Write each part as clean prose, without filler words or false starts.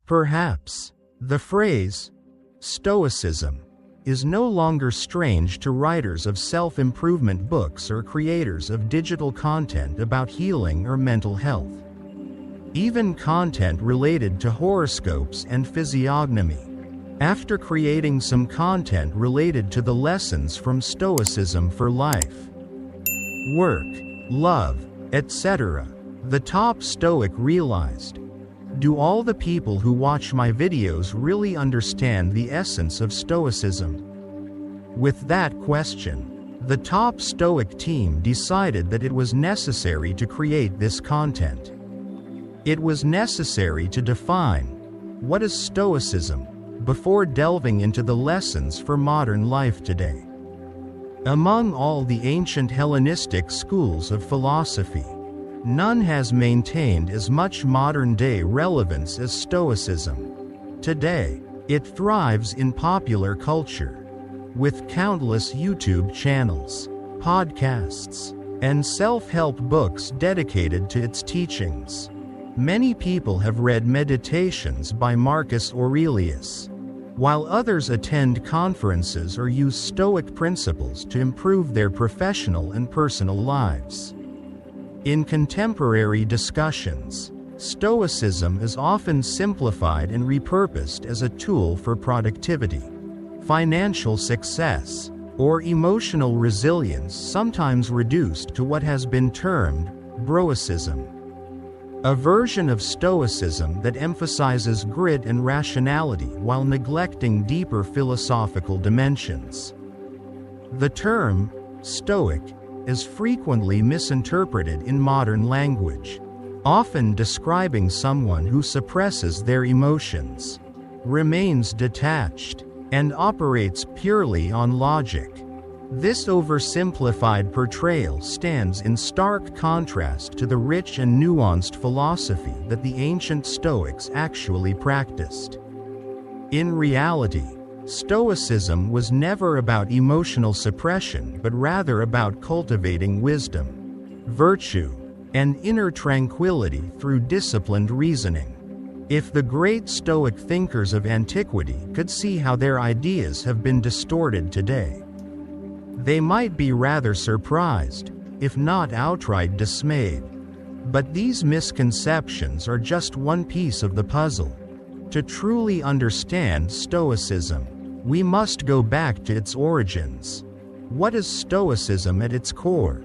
Perhaps the phrase Stoicism is no longer strange to writers of self-improvement books or creators of digital content about healing or mental health. Even content related to horoscopes and physiognomy. After creating some content related to the lessons from Stoicism for life, work, love, etc., the top Stoic realized, do all the people who watch my videos really understand the essence of Stoicism? With that question, the top Stoic team decided that it was necessary to create this content. It was necessary to define what is Stoicism before delving into the lessons for modern life today. Among all the ancient Hellenistic schools of philosophy, none has maintained as much modern-day relevance as Stoicism. Today, it thrives in popular culture, with countless YouTube channels, podcasts, and self-help books dedicated to its teachings. Many people have read Meditations by Marcus Aurelius, while others attend conferences or use Stoic principles to improve their professional and personal lives. In contemporary discussions, Stoicism is often simplified and repurposed as a tool for productivity, financial success, or emotional resilience, sometimes reduced to what has been termed Broicism, a version of Stoicism that emphasizes grit and rationality while neglecting deeper philosophical dimensions. The term Stoic is frequently misinterpreted in modern language, often describing someone who suppresses their emotions, remains detached, and operates purely on logic. This oversimplified portrayal stands in stark contrast to the rich and nuanced philosophy that the ancient Stoics actually practiced. In reality, Stoicism was never about emotional suppression but rather about cultivating wisdom, virtue, and inner tranquility through disciplined reasoning. If the great Stoic thinkers of antiquity could see how their ideas have been distorted today, they might be rather surprised, if not outright dismayed. But these misconceptions are just one piece of the puzzle. To truly understand Stoicism, we must go back to its origins. What is Stoicism at its core?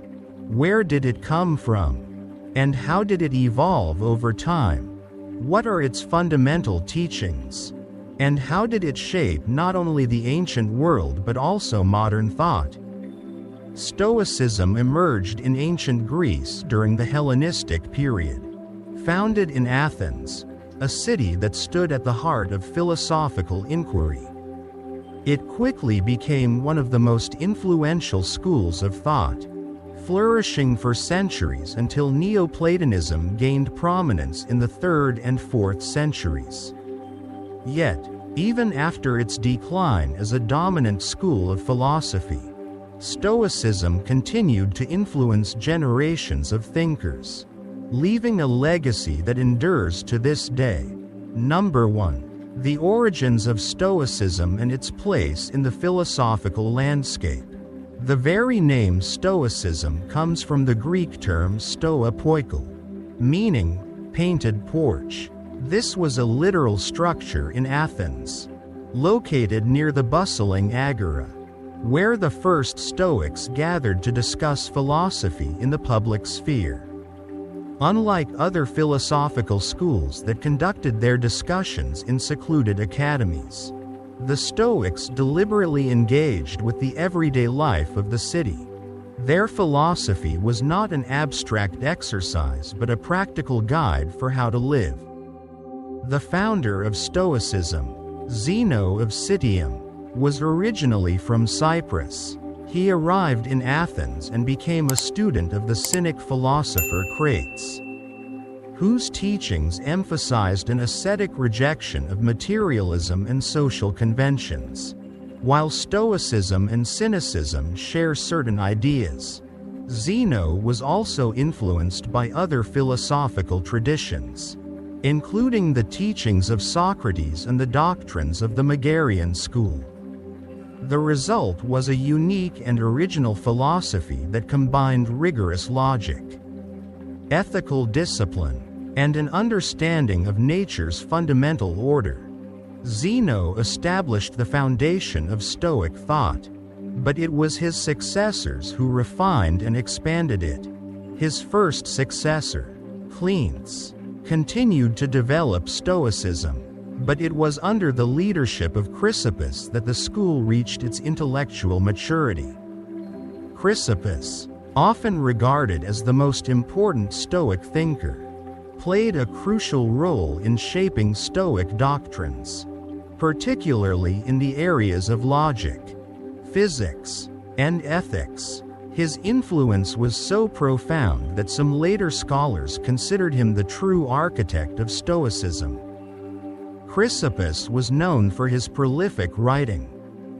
Where did it come from? And how did it evolve over time? What are its fundamental teachings? And how did it shape not only the ancient world but also modern thought? Stoicism emerged in ancient Greece during the Hellenistic period. Founded in Athens, a city that stood at the heart of philosophical inquiry, it quickly became one of the most influential schools of thought, flourishing for centuries until Neoplatonism gained prominence in the 3rd and 4th centuries. Yet, even after its decline as a dominant school of philosophy, Stoicism continued to influence generations of thinkers, leaving a legacy that endures to this day. Number 1. The origins of Stoicism and its place in the philosophical landscape. The very name Stoicism comes from the Greek term stoa poikol, meaning painted porch. This was a literal structure in Athens, located near the bustling agora, where the first Stoics gathered to discuss philosophy in the public sphere. Unlike other philosophical schools that conducted their discussions in secluded academies, the Stoics deliberately engaged with the everyday life of the city. Their philosophy was not an abstract exercise but a practical guide for how to live. The founder of Stoicism, Zeno of Citium, was originally from Cyprus. He arrived in Athens and became a student of the Cynic philosopher Crates, whose teachings emphasized an ascetic rejection of materialism and social conventions. While Stoicism and Cynicism share certain ideas, Zeno was also influenced by other philosophical traditions. including the teachings of Socrates and the doctrines of the Megarian school. The result was a unique and original philosophy that combined rigorous logic, ethical discipline, and an understanding of nature's fundamental order. Zeno established the foundation of Stoic thought, but it was his successors who refined and expanded it. His first successor, Cleanthes, continued to develop Stoicism, but it was under the leadership of Chrysippus that the school reached its intellectual maturity. Chrysippus, often regarded as the most important Stoic thinker, played a crucial role in shaping Stoic doctrines, particularly in the areas of logic, physics, and ethics. His influence was so profound that some later scholars considered him the true architect of Stoicism. Chrysippus was known for his prolific writing,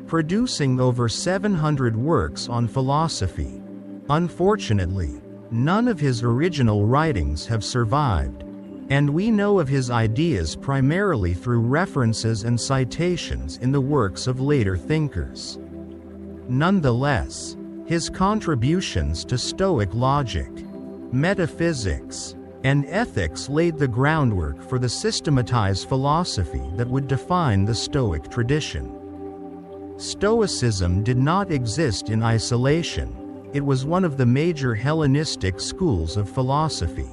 producing over 700 works on philosophy. Unfortunately, none of his original writings have survived, and we know of his ideas primarily through references and citations in the works of later thinkers. Nonetheless, his contributions to Stoic logic, metaphysics, and ethics laid the groundwork for the systematized philosophy that would define the Stoic tradition. Stoicism did not exist in isolation. It was one of the major Hellenistic schools of philosophy.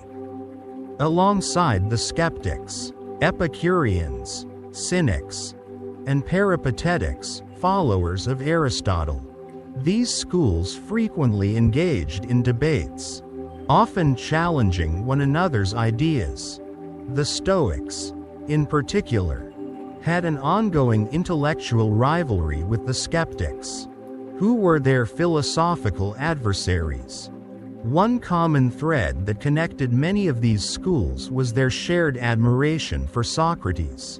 Alongside the skeptics, Epicureans, Cynics, and Peripatetics, followers of Aristotle, these schools frequently engaged in debates, often challenging one another's ideas. The Stoics, in particular, had an ongoing intellectual rivalry with the skeptics, who were their philosophical adversaries. One common thread that connected many of these schools was their shared admiration for Socrates.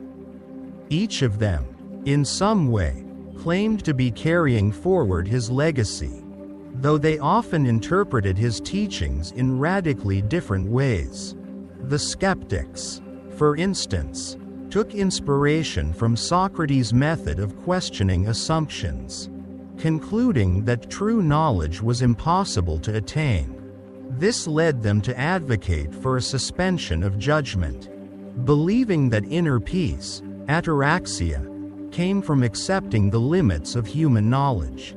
Each of them, in some way, claimed to be carrying forward his legacy, though they often interpreted his teachings in radically different ways. The skeptics, for instance, took inspiration from Socrates' method of questioning assumptions, concluding that true knowledge was impossible to attain. This led them to advocate for a suspension of judgment, believing that inner peace, ataraxia, came from accepting the limits of human knowledge.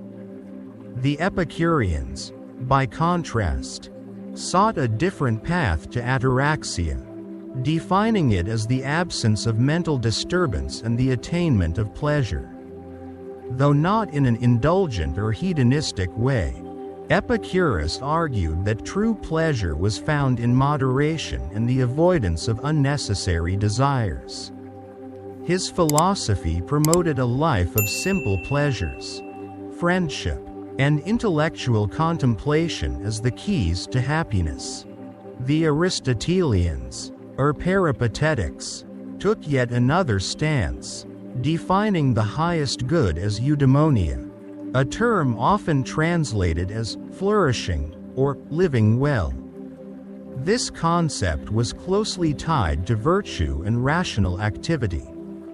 The Epicureans, by contrast, sought a different path to ataraxia, defining it as the absence of mental disturbance and the attainment of pleasure. Though not in an indulgent or hedonistic way, Epicurus argued that true pleasure was found in moderation and the avoidance of unnecessary desires. His philosophy promoted a life of simple pleasures, friendship, and intellectual contemplation as the keys to happiness. The Aristotelians, or Peripatetics, took yet another stance, defining the highest good as eudaimonia, a term often translated as flourishing or living well. This concept was closely tied to virtue and rational activity,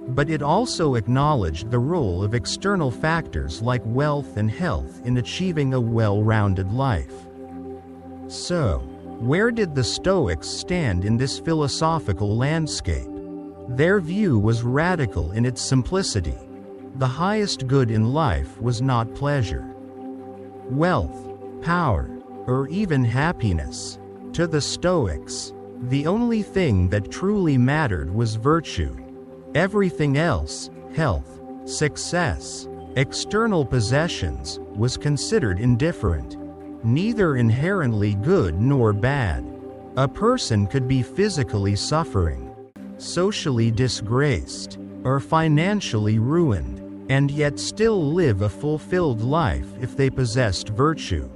but it also acknowledged the role of external factors like wealth and health in achieving a well-rounded life. So, where did the Stoics stand in this philosophical landscape? Their view was radical in its simplicity. The highest good in life was not pleasure, wealth, power, or even happiness. To the Stoics, the only thing that truly mattered was virtue. Everything else, health, success, external possessions, was considered indifferent, neither inherently good nor bad. A person could be physically suffering, socially disgraced, or financially ruined, and yet still live a fulfilled life if they possessed virtue.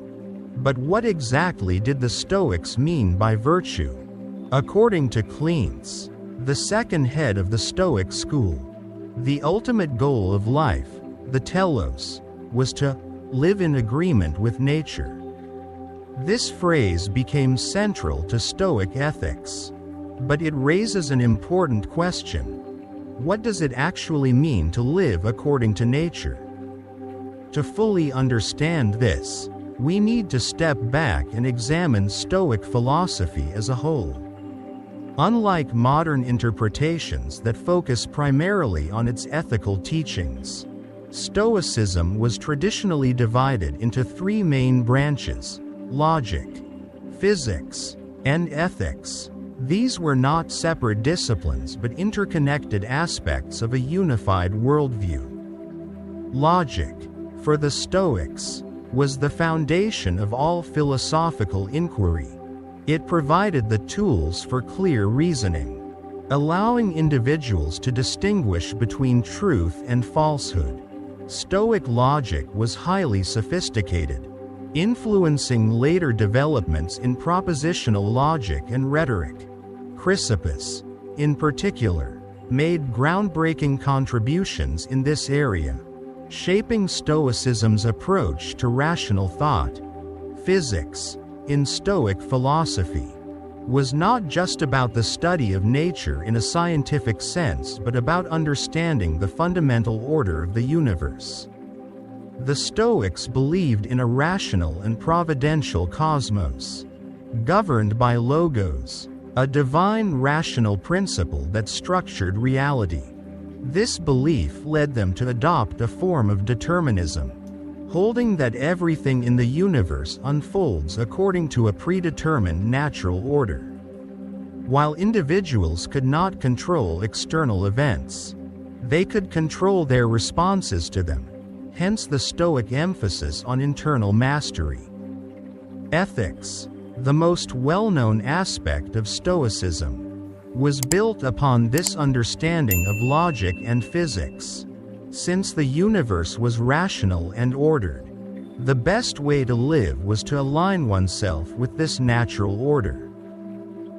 But what exactly did the Stoics mean by virtue? According to Cleanthes, the second head of the Stoic school, the ultimate goal of life, the telos, was to live in agreement with nature. This phrase became central to Stoic ethics. But it raises an important question. What does it actually mean to live according to nature? To fully understand this, we need to step back and examine Stoic philosophy as a whole. Unlike modern interpretations that focus primarily on its ethical teachings, Stoicism was traditionally divided into three main branches: logic, physics, and ethics. These were not separate disciplines but interconnected aspects of a unified worldview. Logic, for the Stoics, was the foundation of all philosophical inquiry. It provided the tools for clear reasoning, allowing individuals to distinguish between truth and falsehood. Stoic logic was highly sophisticated, influencing later developments in propositional logic and rhetoric. Chrysippus, in particular, made groundbreaking contributions in this area, shaping Stoicism's approach to rational thought. Physics, in Stoic philosophy, was not just about the study of nature in a scientific sense but about understanding the fundamental order of the universe. The Stoics believed in a rational and providential cosmos, governed by logos, a divine rational principle that structured reality. This belief led them to adopt a form of determinism, holding that everything in the universe unfolds according to a predetermined natural order. While individuals could not control external events, they could control their responses to them, hence the Stoic emphasis on internal mastery. Ethics, the most well-known aspect of Stoicism, was built upon this understanding of logic and physics. Since the universe was rational and ordered, the best way to live was to align oneself with this natural order.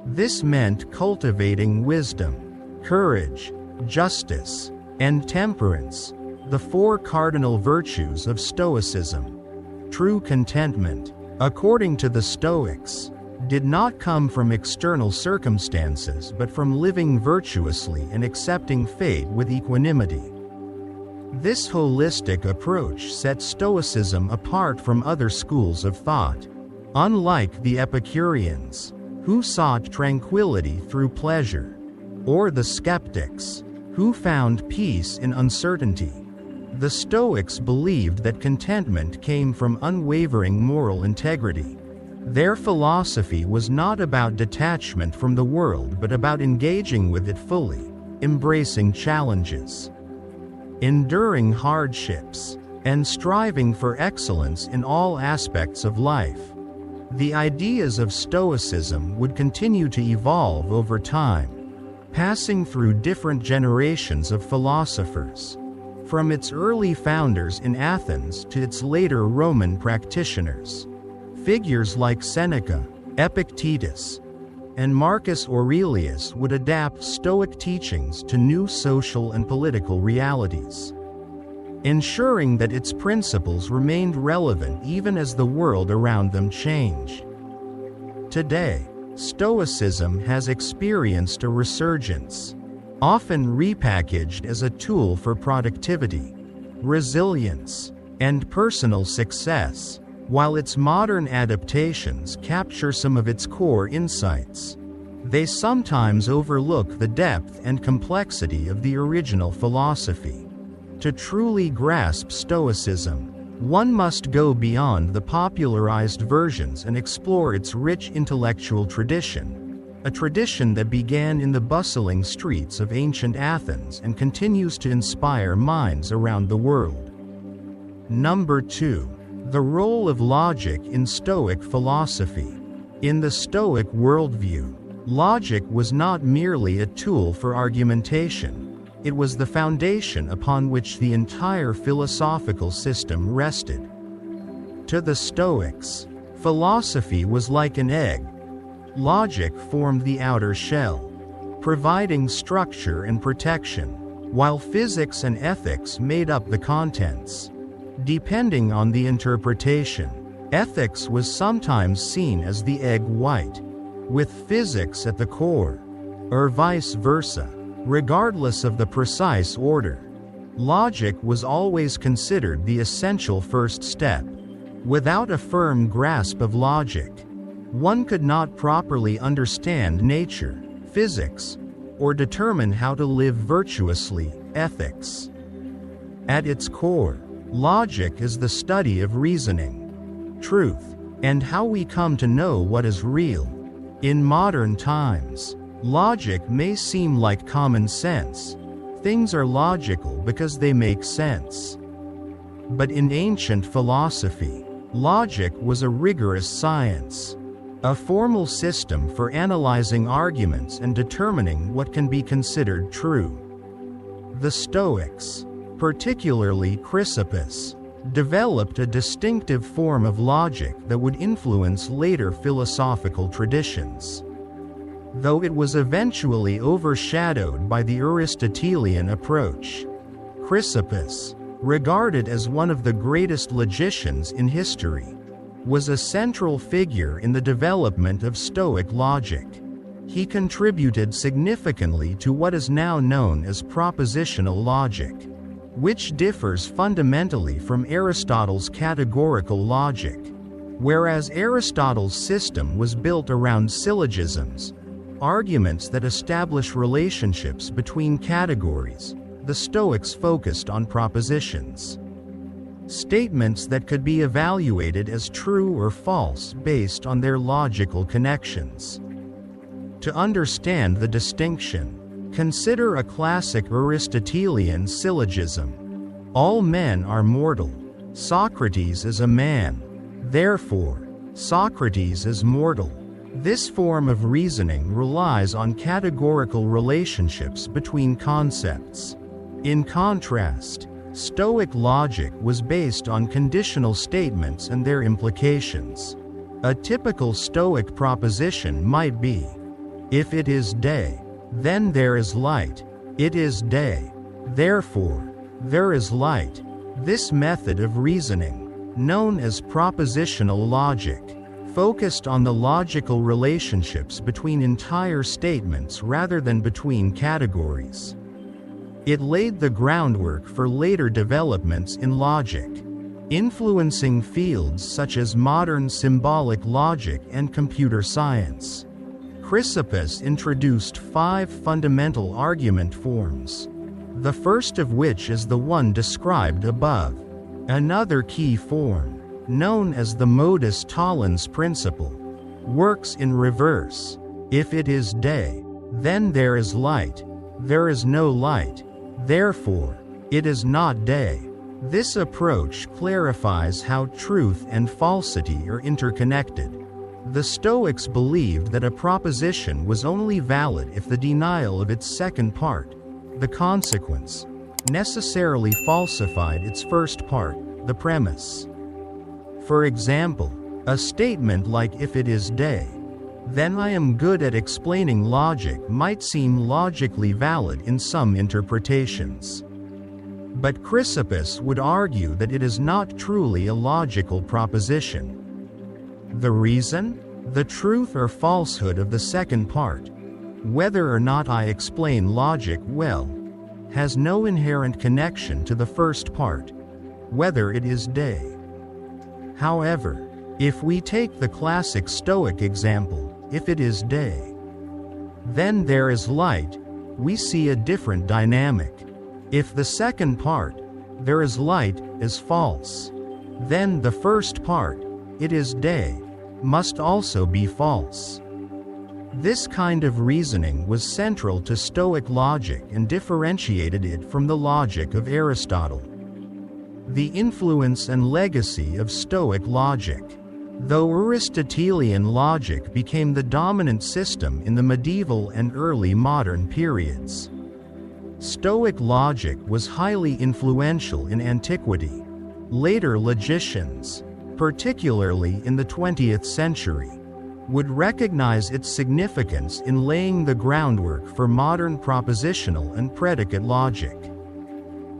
This meant cultivating wisdom, courage, justice, and temperance, the four cardinal virtues of Stoicism. True contentment, according to the Stoics, did not come from external circumstances but from living virtuously and accepting fate with equanimity. This holistic approach set Stoicism apart from other schools of thought. Unlike the Epicureans, who sought tranquility through pleasure, or the skeptics, who found peace in uncertainty, the Stoics believed that contentment came from unwavering moral integrity. Their philosophy was not about detachment from the world but about engaging with it fully, embracing challenges, enduring hardships, and striving for excellence in all aspects of life. The ideas of Stoicism would continue to evolve over time, passing through different generations of philosophers, from its early founders in Athens to its later Roman practitioners. Figures like Seneca, Epictetus, and Marcus Aurelius would adapt Stoic teachings to new social and political realities, ensuring that its principles remained relevant even as the world around them changed. Today, Stoicism has experienced a resurgence, often repackaged as a tool for productivity, resilience, and personal success. While its modern adaptations capture some of its core insights, they sometimes overlook the depth and complexity of the original philosophy. To truly grasp Stoicism, one must go beyond the popularized versions and explore its rich intellectual tradition, a tradition that began in the bustling streets of ancient Athens and continues to inspire minds around the world. Number 2. The role of logic in Stoic philosophy. In the Stoic worldview, logic was not merely a tool for argumentation, it was the foundation upon which the entire philosophical system rested. To the Stoics, philosophy was like an egg. Logic formed the outer shell, providing structure and protection, while physics and ethics made up the contents. Depending on the interpretation, ethics was sometimes seen as the egg white, with physics at the core, or vice versa, regardless of the precise order. Logic was always considered the essential first step. Without a firm grasp of logic, one could not properly understand nature, physics, or determine how to live virtuously, ethics. At its core, logic is the study of reasoning, truth, and how we come to know what is real. In modern times, logic may seem like common sense. Things are logical because they make sense. But in ancient philosophy, logic was a rigorous science, a formal system for analyzing arguments and determining what can be considered true. The Stoics, particularly Chrysippus, developed a distinctive form of logic that would influence later philosophical traditions. Though it was eventually overshadowed by the Aristotelian approach, Chrysippus, regarded as one of the greatest logicians in history, was a central figure in the development of Stoic logic. He contributed significantly to what is now known as propositional logic, which differs fundamentally from Aristotle's categorical logic. Whereas Aristotle's system was built around syllogisms, arguments that establish relationships between categories, the Stoics focused on propositions, statements that could be evaluated as true or false based on their logical connections. To understand the distinction, consider a classic Aristotelian syllogism. All men are mortal. Socrates is a man. Therefore, Socrates is mortal. This form of reasoning relies on categorical relationships between concepts. In contrast, Stoic logic was based on conditional statements and their implications. A typical Stoic proposition might be, if it is day, then there is light. It is day, therefore, there is light. This method of reasoning, known as propositional logic, focused on the logical relationships between entire statements rather than between categories. It laid the groundwork for later developments in logic, influencing fields such as modern symbolic logic and computer science. Chrysippus introduced 5 fundamental argument forms, the first of which is the one described above. Another key form, known as the modus tollens principle, works in reverse. If it is day, then there is light. There is no light. Therefore, it is not day. This approach clarifies how truth and falsity are interconnected. The Stoics believed that a proposition was only valid if the denial of its second part, the consequence, necessarily falsified its first part, the premise. For example, a statement like if it is day, then I am good at explaining logic might seem logically valid in some interpretations. But Chrysippus would argue that it is not truly a logical proposition. The reason? The truth or falsehood of the second part, whether or not I explain logic well, has no inherent connection to the first part, whether it is day. However, if we take the classic Stoic example, if it is day, then there is light, we see a different dynamic. If the second part, there is light, is false, then the first part, it is day, must also be false. This kind of reasoning was central to Stoic logic and differentiated it from the logic of Aristotle. The influence and legacy of Stoic logic. Though Aristotelian logic became the dominant system in the medieval and early modern periods, Stoic logic was highly influential in Antiquity. Later logicians, particularly in the 20th century, would recognize its significance in laying the groundwork for modern propositional and predicate logic.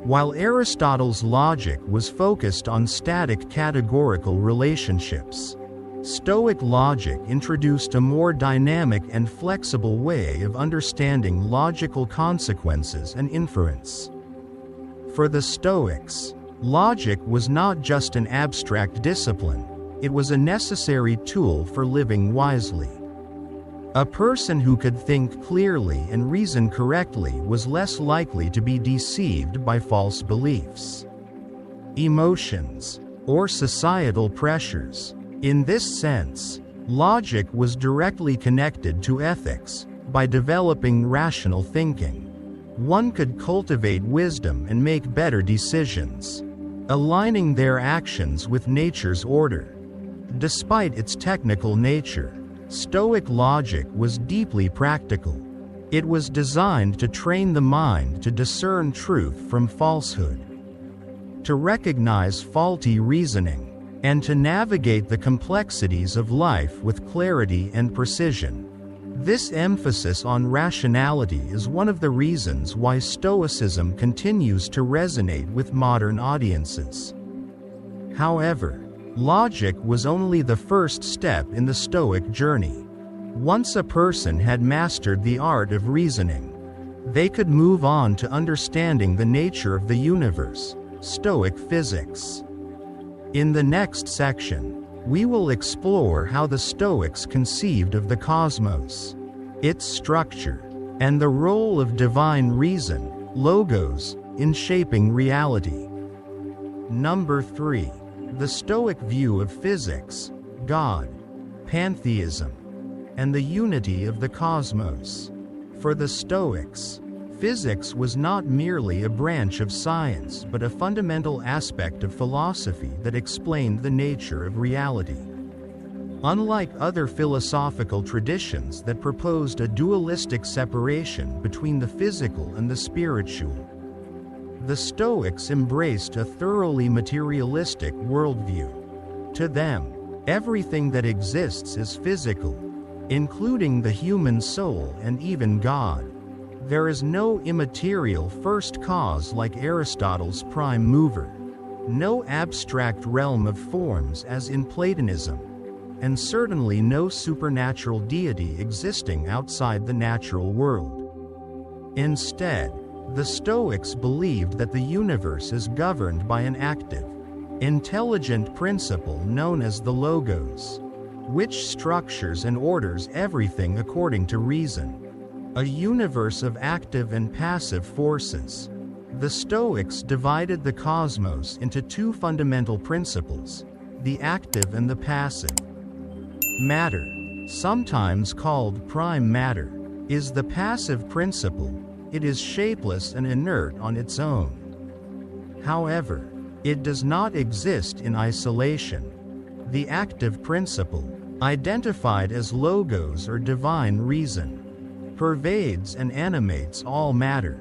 While Aristotle's logic was focused on static categorical relationships, Stoic logic introduced a more dynamic and flexible way of understanding logical consequences and inference. For the Stoics, logic was not just an abstract discipline, it was a necessary tool for living wisely. A person who could think clearly and reason correctly was less likely to be deceived by false beliefs, emotions, or societal pressures. In this sense, logic was directly connected to ethics. By developing rational thinking, one could cultivate wisdom and make better decisions, aligning their actions with nature's order. Despite its technical nature, Stoic logic was deeply practical. It was designed to train the mind to discern truth from falsehood, to recognize faulty reasoning, and to navigate the complexities of life with clarity and precision. This emphasis on rationality is one of the reasons why Stoicism continues to resonate with modern audiences. However, logic was only the first step in the Stoic journey. Once a person had mastered the art of reasoning, they could move on to understanding the nature of the universe, Stoic physics. In the next section, we will explore how the Stoics conceived of the cosmos, its structure, and the role of divine reason, logos, in shaping reality. Number 3. The Stoic view of physics, God, Pantheism, and the unity of the cosmos. For the Stoics, physics was not merely a branch of science but a fundamental aspect of philosophy that explained the nature of reality. Unlike other philosophical traditions that proposed a dualistic separation between the physical and the spiritual, the Stoics embraced a thoroughly materialistic worldview. To them, everything that exists is physical, including the human soul and even God. There is no immaterial first cause like Aristotle's prime mover, no abstract realm of forms as in Platonism, and certainly no supernatural deity existing outside the natural world. Instead, the Stoics believed that the universe is governed by an active, intelligent principle known as the logos, which structures and orders everything according to reason. A universe of active and passive forces. The Stoics divided the cosmos into two fundamental principles, the active and the passive. Matter, sometimes called prime matter, is the passive principle. It is shapeless and inert on its own. However, it does not exist in isolation. The active principle, identified as logos or divine reason, pervades and animates all matter,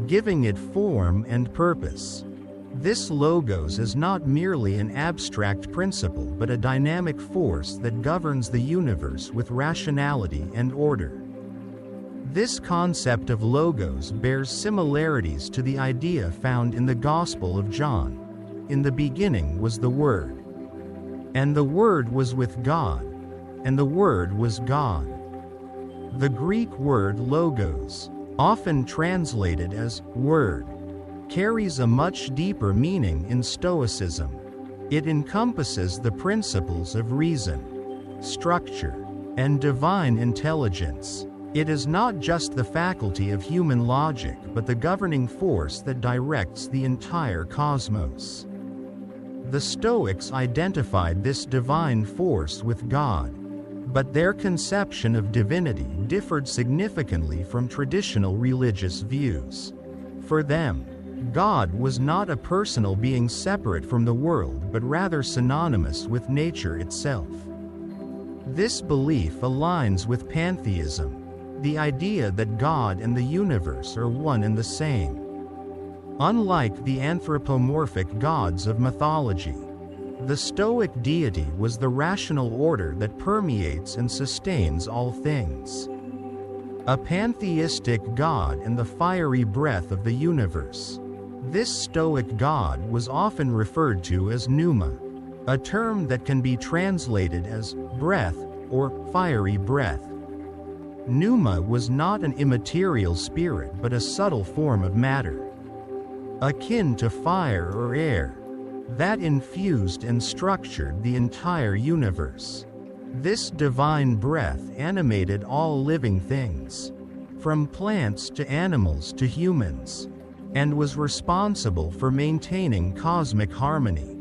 giving it form and purpose. This logos is not merely an abstract principle but a dynamic force that governs the universe with rationality and order. This concept of logos bears similarities to the idea found in the Gospel of John. In the beginning was the Word, and the Word was with God, and the Word was God. The Greek word logos, often translated as word, carries a much deeper meaning in Stoicism. It encompasses the principles of reason, structure, and divine intelligence. It is not just the faculty of human logic but the governing force that directs the entire cosmos. The Stoics identified this divine force with God, but their conception of divinity differed significantly from traditional religious views. For them, God was not a personal being separate from the world but rather synonymous with nature itself. This belief aligns with pantheism, the idea that God and the universe are one and the same. Unlike the anthropomorphic gods of mythology, the Stoic deity was the rational order that permeates and sustains all things. A pantheistic God and the fiery breath of the universe. This Stoic God was often referred to as Pneuma, a term that can be translated as breath or fiery breath. Pneuma was not an immaterial spirit but a subtle form of matter, akin to fire or air, that infused and structured the entire universe. This divine breath animated all living things, from plants to animals to humans, and was responsible for maintaining cosmic harmony.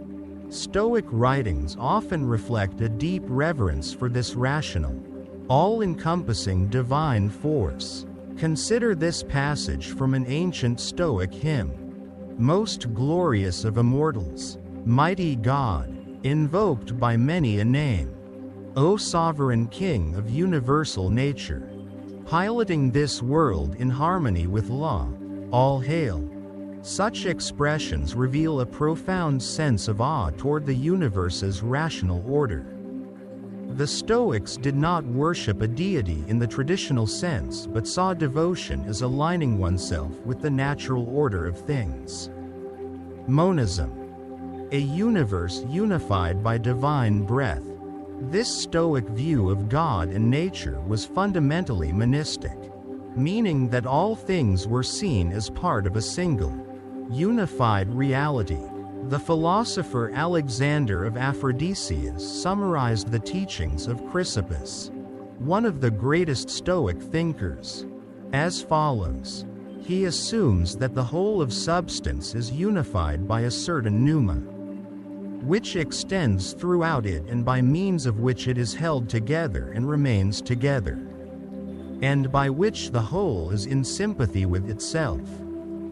Stoic writings often reflect a deep reverence for this rational, all-encompassing divine force. Consider this passage from an ancient Stoic hymn. Most glorious of immortals, mighty God, invoked by many a name, O sovereign King of universal nature, piloting this world in harmony with law, all hail. Such expressions reveal a profound sense of awe toward the universe's rational order. The Stoics did not worship a deity in the traditional sense but saw devotion as aligning oneself with the natural order of things. Monism, a universe unified by divine breath. This Stoic view of God and nature was fundamentally monistic, meaning that all things were seen as part of a single, unified reality. The philosopher Alexander of Aphrodisias summarized the teachings of Chrysippus, one of the greatest Stoic thinkers, as follows. He assumes that the whole of substance is unified by a certain pneuma, which extends throughout it and by means of which it is held together and remains together, and by which the whole is in sympathy with itself.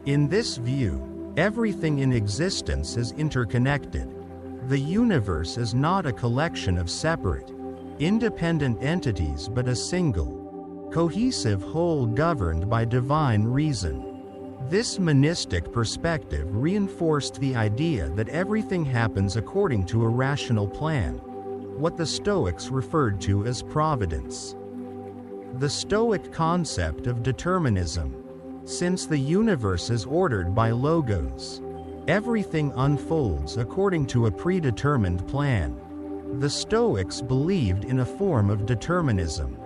In this view, everything in existence is interconnected. The universe is not a collection of separate, independent entities but a single, cohesive whole governed by divine reason. This monistic perspective reinforced the idea that everything happens according to a rational plan, what the Stoics referred to as providence. The Stoic concept of determinism. Since the universe is ordered by logos, everything unfolds according to a predetermined plan. The Stoics believed in a form of determinism,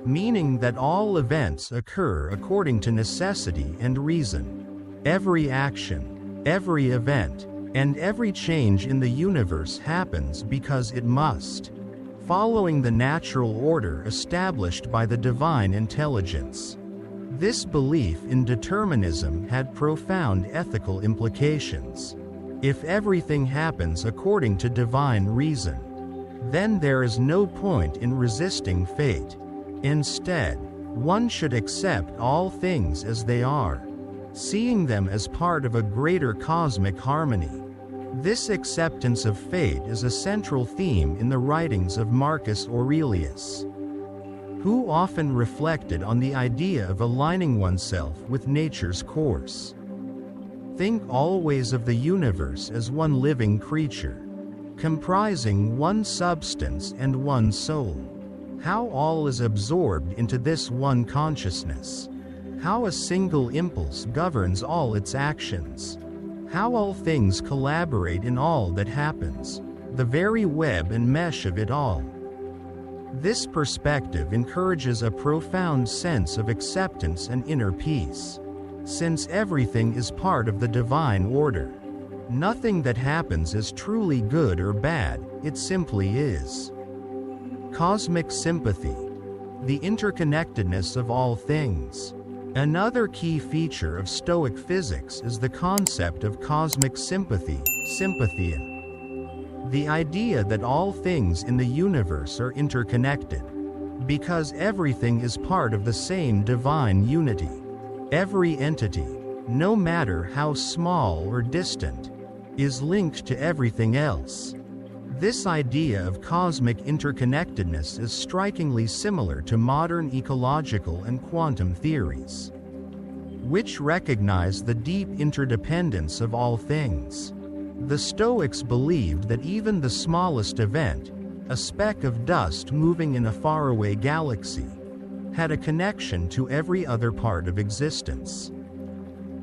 meaning that all events occur according to necessity and reason. Every action, every event, and every change in the universe happens because it must, following the natural order established by the divine intelligence. This belief in determinism had profound ethical implications. If everything happens according to divine reason, then there is no point in resisting fate. Instead, one should accept all things as they are, seeing them as part of a greater cosmic harmony. This acceptance of fate is a central theme in the writings of Marcus Aurelius, who often reflected on the idea of aligning oneself with nature's course. Think always of the universe as one living creature, comprising one substance and one soul. How all is absorbed into this one consciousness. How a single impulse governs all its actions. How all things collaborate in all that happens, the very web and mesh of it all. This perspective encourages a profound sense of acceptance and inner peace. Since everything is part of the divine order, nothing that happens is truly good or bad, it simply is. Cosmic sympathy. The interconnectedness of all things. Another key feature of Stoic physics is the concept of cosmic sympathy, sympathia. The idea that all things in the universe are interconnected, because everything is part of the same divine unity. Every entity, no matter how small or distant, is linked to everything else. This idea of cosmic interconnectedness is strikingly similar to modern ecological and quantum theories, which recognize the deep interdependence of all things. The Stoics believed that even the smallest event, a speck of dust moving in a faraway galaxy, had a connection to every other part of existence.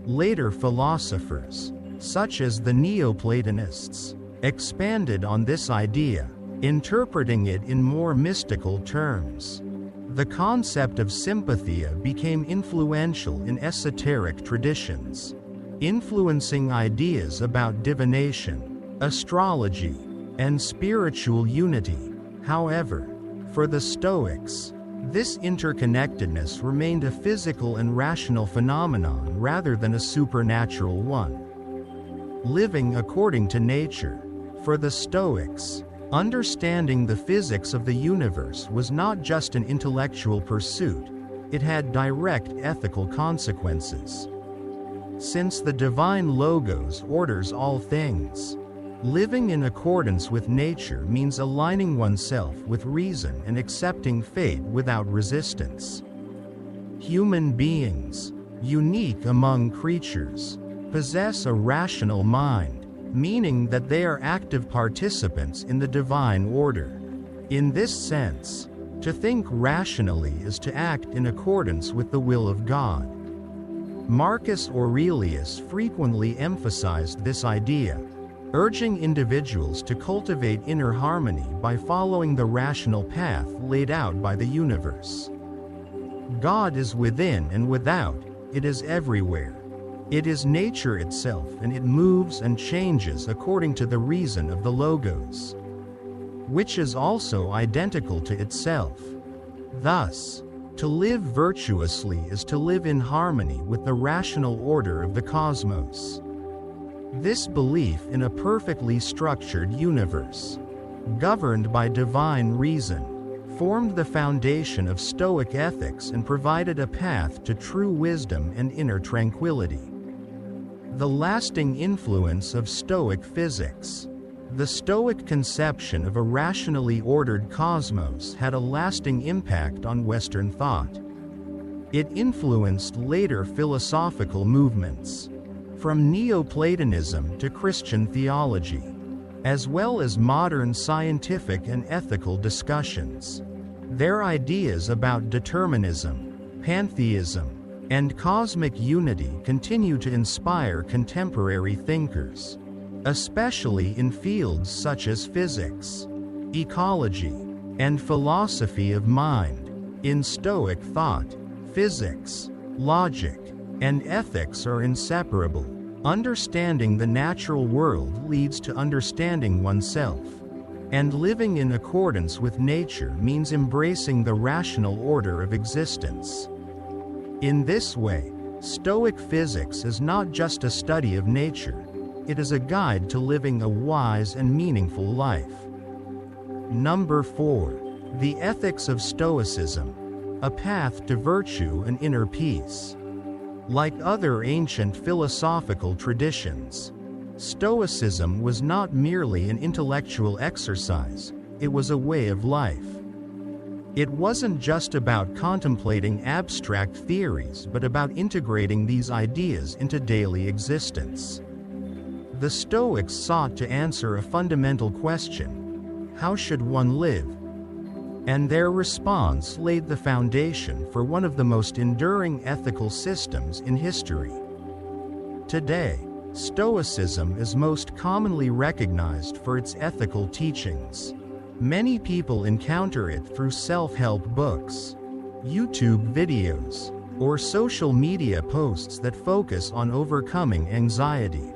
Later philosophers, such as the Neoplatonists, expanded on this idea, interpreting it in more mystical terms. The concept of sympathia became influential in esoteric traditions, influencing ideas about divination, astrology, and spiritual unity. However, for the Stoics, this interconnectedness remained a physical and rational phenomenon rather than a supernatural one. Living according to nature. For the Stoics, understanding the physics of the universe was not just an intellectual pursuit, it had direct ethical consequences. Since the divine logos orders all things, living in accordance with nature means aligning oneself with reason and accepting fate without resistance. Human beings, unique among creatures, possess a rational mind, meaning that they are active participants in the divine order. In this sense, to think rationally is to act in accordance with the will of God. Marcus Aurelius frequently emphasized this idea, urging individuals to cultivate inner harmony by following the rational path laid out by the universe. God is within and without, it is everywhere. It is nature itself, and it moves and changes according to the reason of the logos, which is also identical to itself. Thus, to live virtuously is to live in harmony with the rational order of the cosmos. This belief in a perfectly structured universe, governed by divine reason, formed the foundation of Stoic ethics and provided a path to true wisdom and inner tranquility. The lasting influence of Stoic physics. The Stoic conception of a rationally ordered cosmos had a lasting impact on Western thought. It influenced later philosophical movements, from Neoplatonism to Christian theology, as well as modern scientific and ethical discussions. Their ideas about determinism, pantheism, and cosmic unity continue to inspire contemporary thinkers, especially in fields such as physics, ecology, and philosophy of mind. In Stoic thought, physics, logic, and ethics are inseparable. Understanding the natural world leads to understanding oneself, and living in accordance with nature means embracing the rational order of existence. In this way, Stoic physics is not just a study of nature, it is a guide to living a wise and meaningful life. Number 4. The ethics of Stoicism, a path to virtue and inner peace. Like other ancient philosophical traditions, Stoicism was not merely an intellectual exercise, it was a way of life. It wasn't just about contemplating abstract theories but about integrating these ideas into daily existence. The Stoics sought to answer a fundamental question: how should one live? And their response laid the foundation for one of the most enduring ethical systems in history. Today, Stoicism is most commonly recognized for its ethical teachings. Many people encounter it through self-help books, YouTube videos, or social media posts that focus on overcoming anxiety,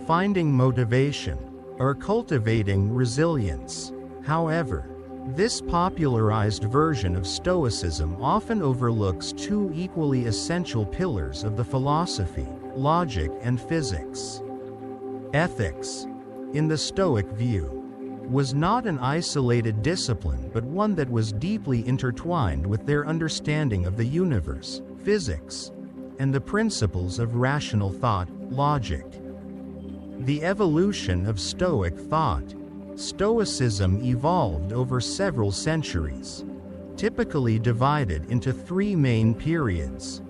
finding motivation, or cultivating resilience. However, this popularized version of Stoicism often overlooks two equally essential pillars of the philosophy: logic and physics. Ethics, in the Stoic view, was not an isolated discipline but one that was deeply intertwined with their understanding of the universe, physics, and the principles of rational thought, logic. The evolution of Stoic thought. Stoicism evolved over several centuries, typically divided into three main periods.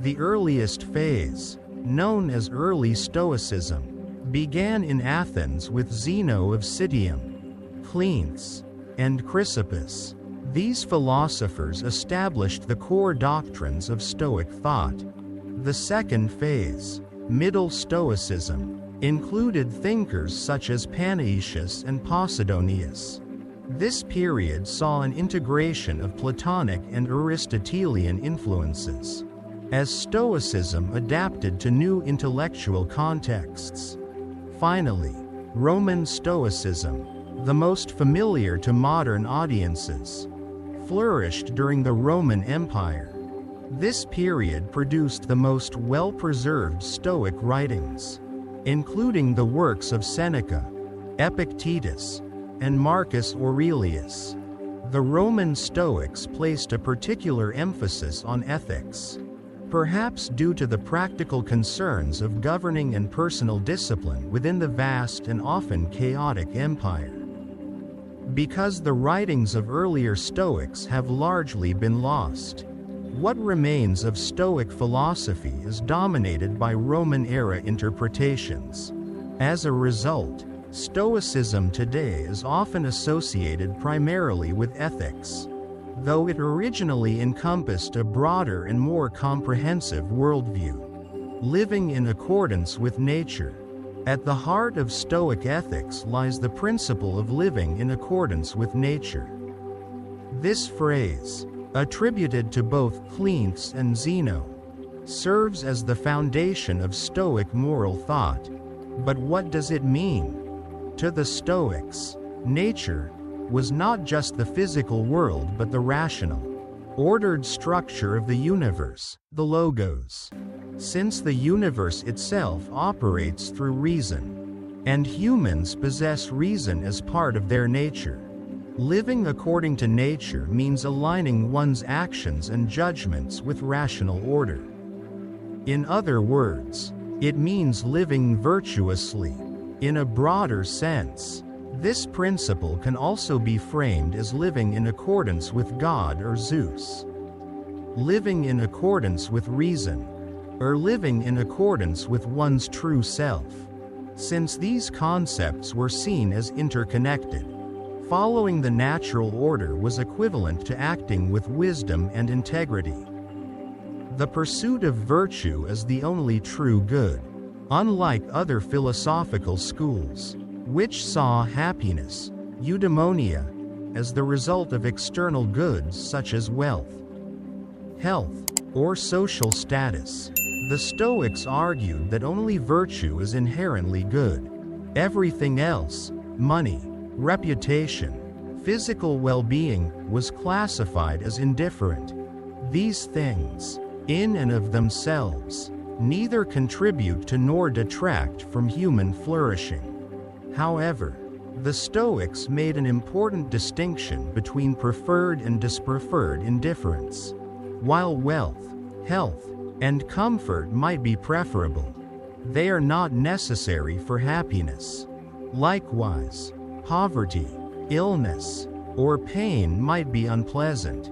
The earliest phase, known as Early Stoicism, began in Athens with Zeno of Citium, Cleanthes, and Chrysippus. These philosophers established the core doctrines of Stoic thought. The second phase, Middle Stoicism, included thinkers such as Pantheism and Posidonius. This period saw an integration of Platonic and Aristotelian influences, as Stoicism adapted to new intellectual contexts. Finally, Roman Stoicism, the most familiar to modern audiences, flourished during the Roman Empire. This period produced the most well-preserved Stoic writings, including the works of Seneca, Epictetus, and Marcus Aurelius. The Roman Stoics placed a particular emphasis on ethics, perhaps due to the practical concerns of governing and personal discipline within the vast and often chaotic empire. Because the writings of earlier Stoics have largely been lost, what remains of Stoic philosophy is dominated by Roman-era interpretations. As a result, Stoicism today is often associated primarily with ethics, though it originally encompassed a broader and more comprehensive worldview. Living in accordance with nature. At the heart of Stoic ethics lies the principle of living in accordance with nature. This phrase, attributed to both Cleanthes and Zeno, serves as the foundation of Stoic moral thought. But what does it mean? To the Stoics, nature was not just the physical world but the rational, ordered structure of the universe, the logos. Since the universe itself operates through reason, and humans possess reason as part of their nature, living according to nature means aligning one's actions and judgments with rational order. In other words, it means living virtuously. In a broader sense, this principle can also be framed as living in accordance with God or Zeus, living in accordance with reason, or living in accordance with one's true self. Since these concepts were seen as interconnected, following the natural order was equivalent to acting with wisdom and integrity. The pursuit of virtue is the only true good, unlike other philosophical schools, which saw happiness, eudaimonia, as the result of external goods such as wealth, health, or social status. The Stoics argued that only virtue is inherently good. Everything else, money, reputation, physical well-being, was classified as indifferent. These things, in and of themselves, neither contribute to nor detract from human flourishing. However, the Stoics made an important distinction between preferred and dispreferred indifference. While wealth, health, and comfort might be preferable, they are not necessary for happiness. Likewise, poverty, illness, or pain might be unpleasant,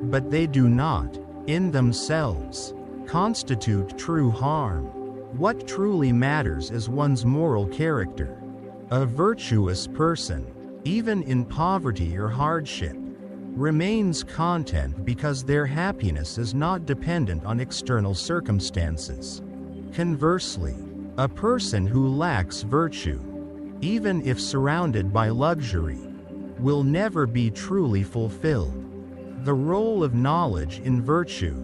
but they do not, in themselves, constitute true harm. What truly matters is one's moral character. A virtuous person, even in poverty or hardship, remains content because their happiness is not dependent on external circumstances. Conversely, a person who lacks virtue, even if surrounded by luxury, will never be truly fulfilled. The role of knowledge in virtue.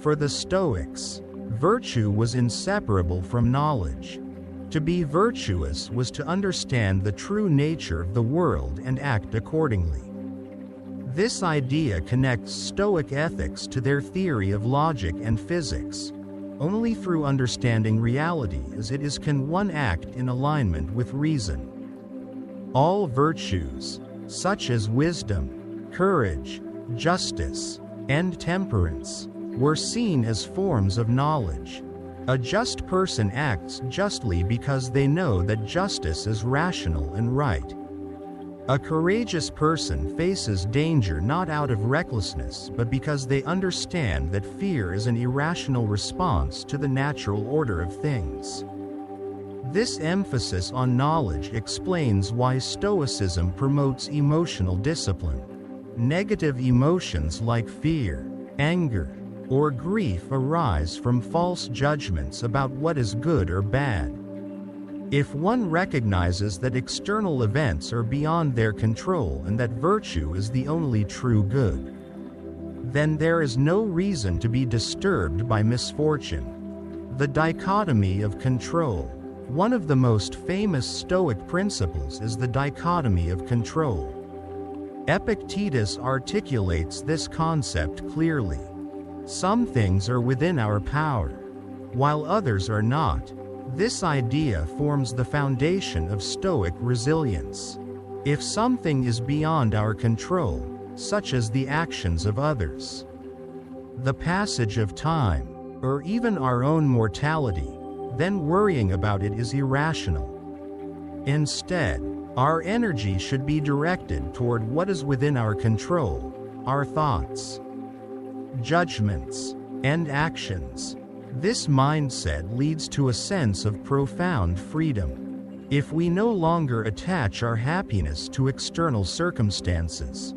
For the Stoics, virtue was inseparable from knowledge. To be virtuous was to understand the true nature of the world and act accordingly. This idea connects Stoic ethics to their theory of logic and physics. Only through understanding reality as it is can one act in alignment with reason. All virtues, such as wisdom, courage, justice, and temperance, were seen as forms of knowledge. A just person acts justly because they know that justice is rational and right. A courageous person faces danger not out of recklessness but because they understand that fear is an irrational response to the natural order of things. This emphasis on knowledge explains why Stoicism promotes emotional discipline. Negative emotions like fear, anger, or grief arise from false judgments about what is good or bad. If one recognizes that external events are beyond their control and that virtue is the only true good, then there is no reason to be disturbed by misfortune. The dichotomy of control. One of the most famous Stoic principles is the dichotomy of control. Epictetus articulates this concept clearly. Some things are within our power, while others are not. This idea forms the foundation of Stoic resilience. If something is beyond our control, such as the actions of others, the passage of time, or even our own mortality, then worrying about it is irrational. Instead, our energy should be directed toward what is within our control, our thoughts, judgments, and actions. This mindset leads to a sense of profound freedom. If we no longer attach our happiness to external circumstances,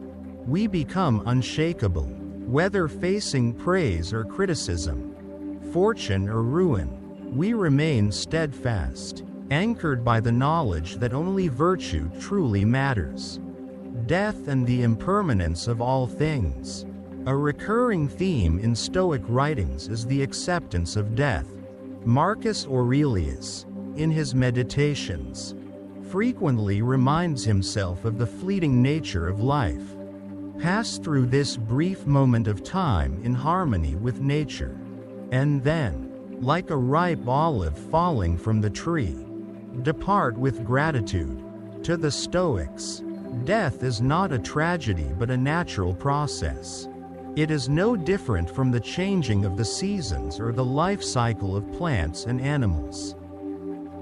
we become unshakable, whether facing praise or criticism, fortune or ruin. We remain steadfast, anchored by the knowledge that only virtue truly matters. Death and the impermanence of all things. A recurring theme in Stoic writings is the acceptance of death. Marcus Aurelius, in his Meditations, frequently reminds himself of the fleeting nature of life. Pass through this brief moment of time in harmony with nature, and then, like a ripe olive falling from the tree, depart with gratitude. To the Stoics, death is not a tragedy but a natural process. It is no different from the changing of the seasons or the life cycle of plants and animals.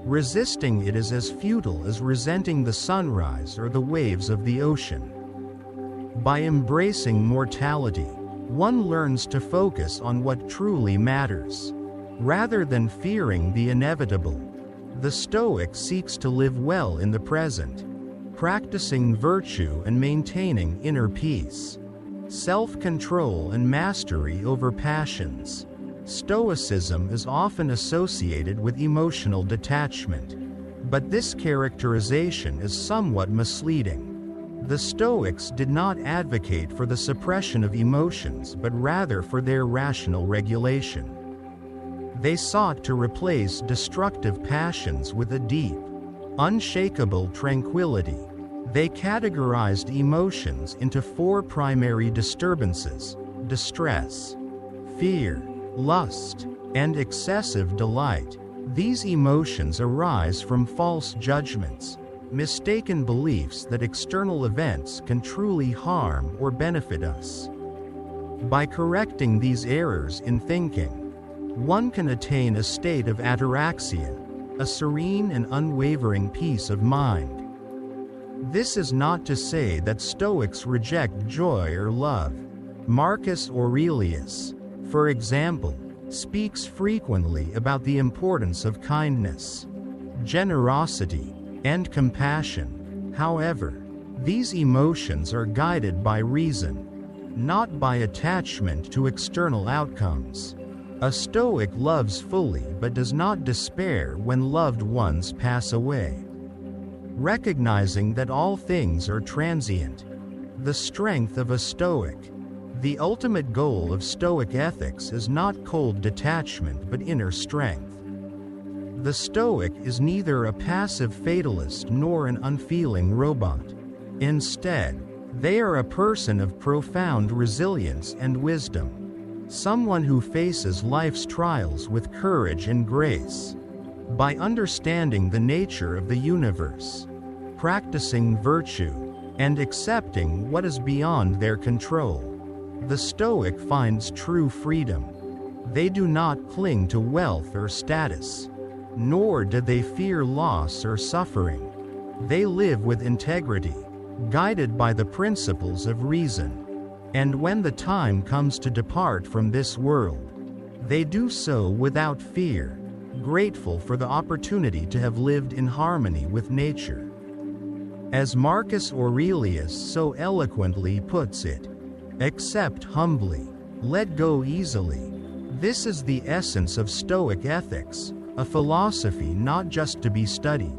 Resisting it is as futile as resenting the sunrise or the waves of the ocean. By embracing mortality, one learns to focus on what truly matters, rather than fearing the inevitable. The Stoic seeks to live well in the present, practicing virtue and maintaining inner peace, self-control and mastery over passions. Stoicism is often associated with emotional detachment, but this characterization is somewhat misleading. The Stoics did not advocate for the suppression of emotions but rather for their rational regulation. They sought to replace destructive passions with a deep, unshakable tranquility. They categorized emotions into four primary disturbances: distress, fear, lust, and excessive delight. These emotions arise from false judgments, mistaken beliefs that external events can truly harm or benefit us. By correcting these errors in thinking, one can attain a state of ataraxia, a serene and unwavering peace of mind. This is not to say that Stoics reject joy or love. Marcus Aurelius, for example, speaks frequently about the importance of kindness, generosity, and compassion. However, these emotions are guided by reason, not by attachment to external outcomes. A Stoic loves fully but does not despair when loved ones pass away, recognizing that all things are transient. The strength of a Stoic. The ultimate goal of Stoic ethics is not cold detachment but inner strength. The Stoic is neither a passive fatalist nor an unfeeling robot. Instead, they are a person of profound resilience and wisdom, someone who faces life's trials with courage and grace. By understanding the nature of the universe, practicing virtue, and accepting what is beyond their control, the Stoic finds true freedom. They do not cling to wealth or status, nor do they fear loss or suffering. They live with integrity, guided by the principles of reason. And when the time comes to depart from this world, they do so without fear, grateful for the opportunity to have lived in harmony with nature. As Marcus Aurelius so eloquently puts it, accept humbly, let go easily. This is the essence of Stoic ethics, a philosophy not just to be studied,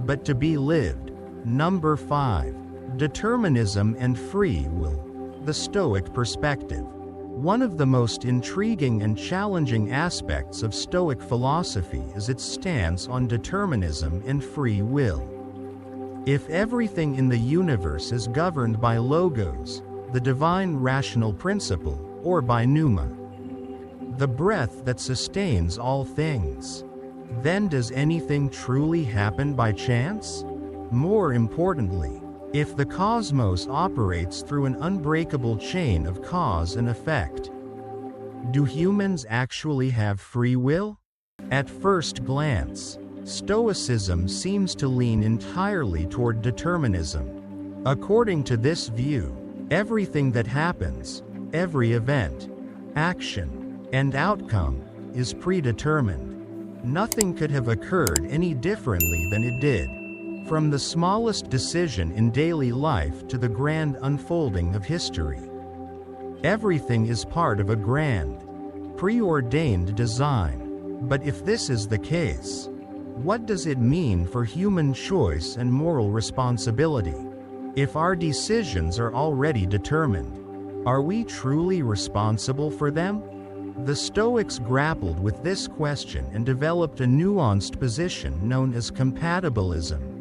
but to be lived. Number 5. Determinism and free will. The Stoic perspective. One of the most intriguing and challenging aspects of Stoic philosophy is its stance on determinism and free will. If everything in the universe is governed by logos, the divine rational principle, or by pneuma, the breath that sustains all things, then does anything truly happen by chance? More importantly, if the cosmos operates through an unbreakable chain of cause and effect, do humans actually have free will? At first glance, Stoicism seems to lean entirely toward determinism. According to this view, everything that happens, every event, action, and outcome, is predetermined. Nothing could have occurred any differently than it did. From the smallest decision in daily life to the grand unfolding of history, everything is part of a grand, preordained design. But if this is the case, what does it mean for human choice and moral responsibility? If our decisions are already determined, are we truly responsible for them? The Stoics grappled with this question and developed a nuanced position known as compatibilism.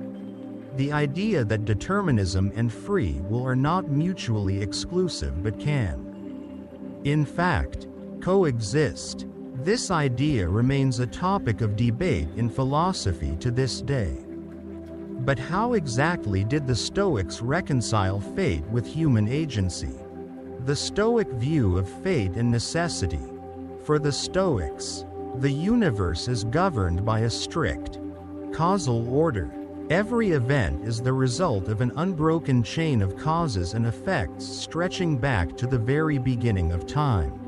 The idea that determinism and free will are not mutually exclusive but can, in fact, coexist. This idea remains a topic of debate in philosophy to this day. But how exactly did the Stoics reconcile fate with human agency? The Stoic view of fate and necessity. For the Stoics, the universe is governed by a strict, causal order. Every event is the result of an unbroken chain of causes and effects stretching back to the very beginning of time.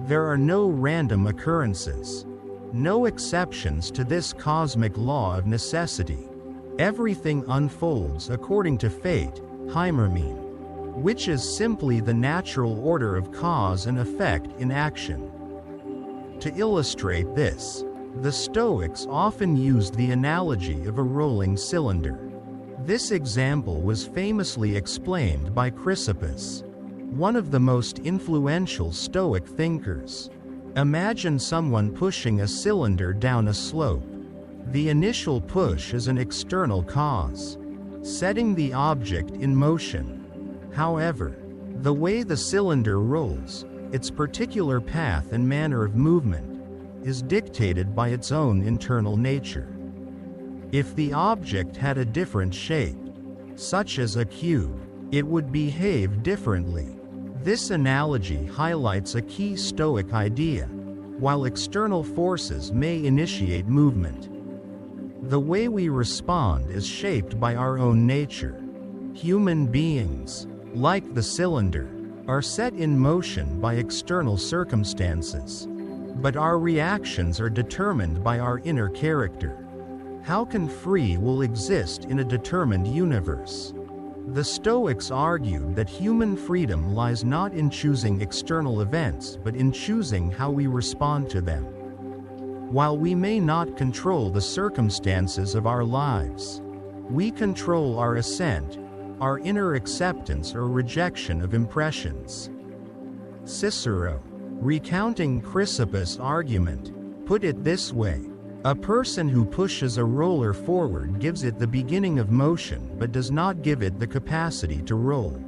There are no random occurrences, no exceptions to this cosmic law of necessity. Everything unfolds according to fate, hymermene, which is simply the natural order of cause and effect in action. To illustrate this, the Stoics often used the analogy of a rolling cylinder. This example was famously explained by Chrysippus, one of the most influential Stoic thinkers. Imagine someone pushing a cylinder down a slope. The initial push is an external cause, setting the object in motion. However, the way the cylinder rolls, its particular path and manner of movement, is dictated by its own internal nature. If the object had a different shape, such as a cube, it would behave differently. This analogy highlights a key Stoic idea. While external forces may initiate movement, the way we respond is shaped by our own nature. Human beings, like the cylinder, are set in motion by external circumstances, but our reactions are determined by our inner character. How can free will exist in a determined universe? The Stoics argued that human freedom lies not in choosing external events but in choosing how we respond to them. While we may not control the circumstances of our lives, we control our assent, our inner acceptance or rejection of impressions. Cicero, recounting Chrysippus' argument, put it this way: a person who pushes a roller forward gives it the beginning of motion but does not give it the capacity to roll.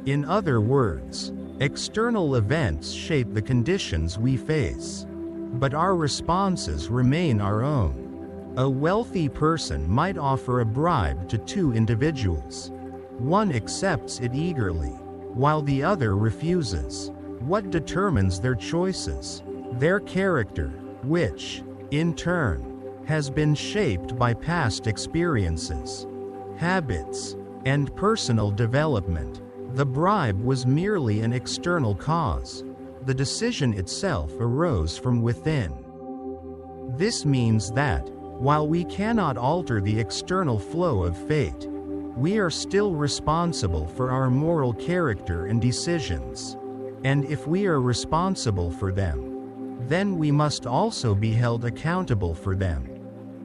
In other words, external events shape the conditions we face, but our responses remain our own. A wealthy person might offer a bribe to two individuals. One accepts it eagerly, while the other refuses. What determines their choices? Their character, which, in turn, has been shaped by past experiences, habits, and personal development. The bribe was merely an external cause. The decision itself arose from within. This means that, while we cannot alter the external flow of fate, we are still responsible for our moral character and decisions. And if we are responsible for them, then we must also be held accountable for them.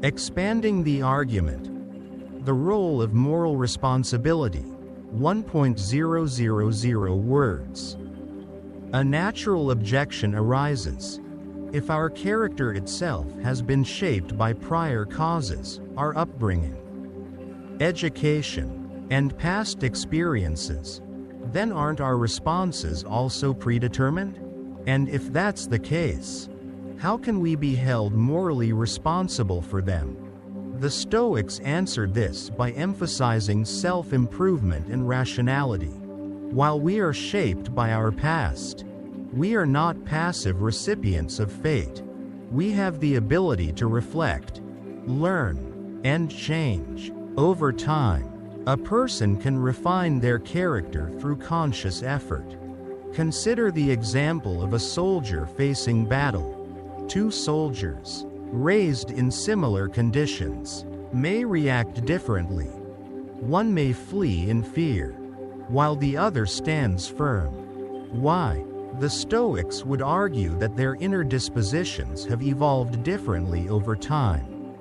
Expanding the argument. The role of moral responsibility. 1.000 words. A natural objection arises. If our character itself has been shaped by prior causes, our upbringing, education, and past experiences, then aren't our responses also predetermined? And if that's the case, how can we be held morally responsible for them? The Stoics answered this by emphasizing self-improvement and rationality. While we are shaped by our past, we are not passive recipients of fate. We have the ability to reflect, learn, and change. Over time, a person can refine their character through conscious effort. Consider the example of a soldier facing battle. Two soldiers, raised in similar conditions, may react differently. One may flee in fear, while the other stands firm. Why? The Stoics would argue that their inner dispositions have evolved differently over time.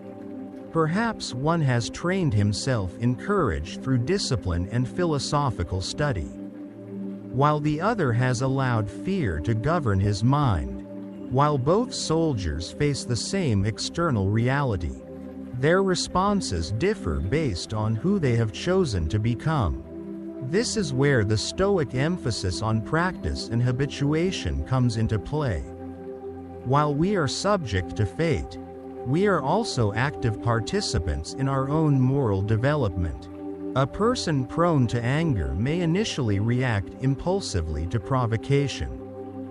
Perhaps one has trained himself in courage through discipline and philosophical study, while the other has allowed fear to govern his mind. While both soldiers face the same external reality, their responses differ based on who they have chosen to become. This is where the Stoic emphasis on practice and habituation comes into play. While we are subject to fate, we are also active participants in our own moral development. A person prone to anger may initially react impulsively to provocation,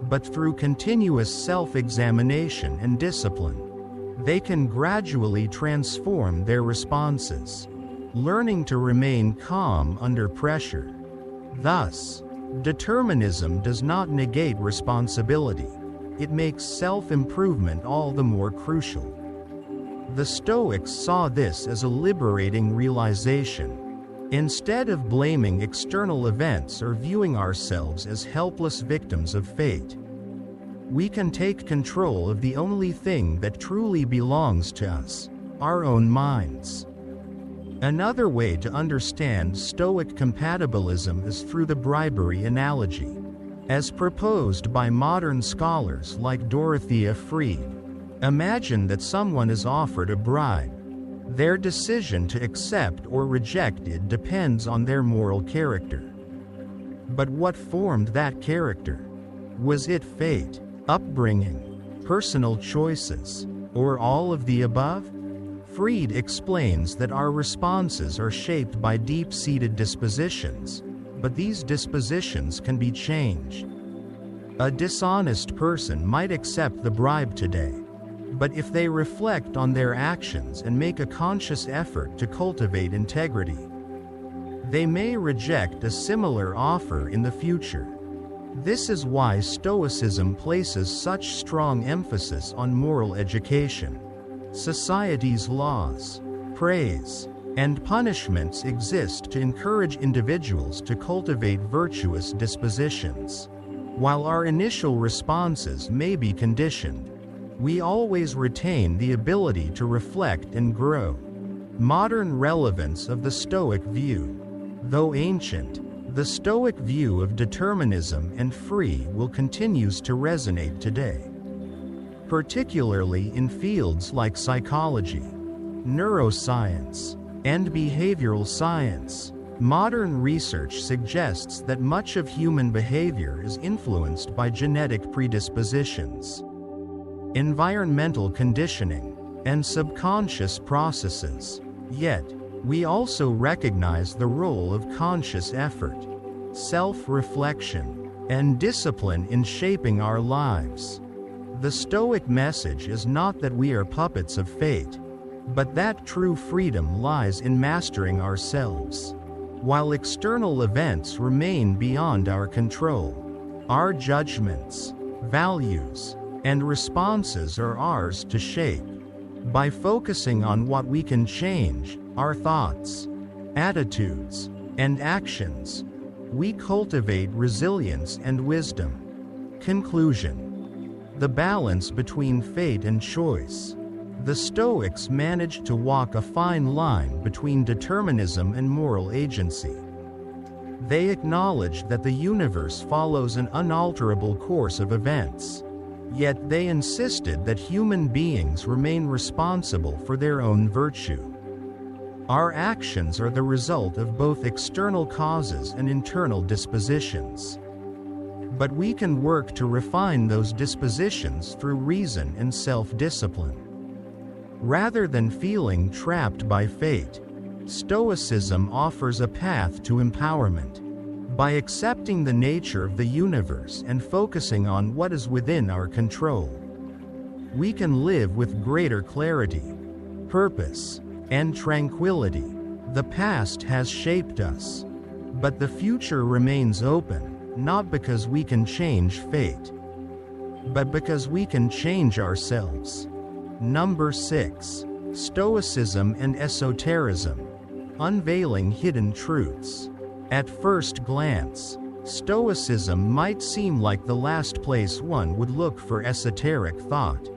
but through continuous self-examination and discipline, they can gradually transform their responses, learning to remain calm under pressure. Thus, determinism does not negate responsibility. It makes self-improvement all the more crucial. The Stoics saw this as a liberating realization. Instead of blaming external events or viewing ourselves as helpless victims of fate, we can take control of the only thing that truly belongs to us, our own minds. Another way to understand Stoic compatibilism is through the bribery analogy, as proposed by modern scholars like Dorothea Fried. Imagine that someone is offered a bribe. Their decision to accept or reject it depends on their moral character. But what formed that character? Was it fate, upbringing, personal choices, or all of the above? Fried explains that our responses are shaped by deep-seated dispositions, but these dispositions can be changed. A dishonest person might accept the bribe today, but if they reflect on their actions and make a conscious effort to cultivate integrity, they may reject a similar offer in the future. This is why Stoicism places such strong emphasis on moral education. Society's laws, praise, and punishments exist to encourage individuals to cultivate virtuous dispositions. While our initial responses may be conditioned, we always retain the ability to reflect and grow. Modern relevance of the Stoic view. Though ancient, the Stoic view of determinism and free will continues to resonate today, particularly in fields like psychology, neuroscience, and behavioral science. Modern research suggests that much of human behavior is influenced by genetic predispositions, environmental conditioning, and subconscious processes. Yet, we also recognize the role of conscious effort, self-reflection, and discipline in shaping our lives. The Stoic message is not that we are puppets of fate, but that true freedom lies in mastering ourselves. While external events remain beyond our control, our judgments, values, and responses are ours to shape. By focusing on what we can change, our thoughts, attitudes, and actions, we cultivate resilience and wisdom. Conclusion. the balance between fate and choice. The Stoics managed to walk a fine line between determinism and moral agency. They acknowledged that the universe follows an unalterable course of events, yet they insisted that human beings remain responsible for their own virtue. Our actions are the result of both external causes and internal dispositions. But we can work to refine those dispositions through reason and self-discipline. Rather than feeling trapped by fate, Stoicism offers a path to empowerment. By accepting the nature of the universe and focusing on what is within our control, we can live with greater clarity, purpose, and tranquility. The past has shaped us, but the future remains open, not because we can change fate, but because we can change ourselves. Number 6. Stoicism and Esotericism. Unveiling hidden truths. At first glance, Stoicism might seem like the last place one would look for esoteric thought.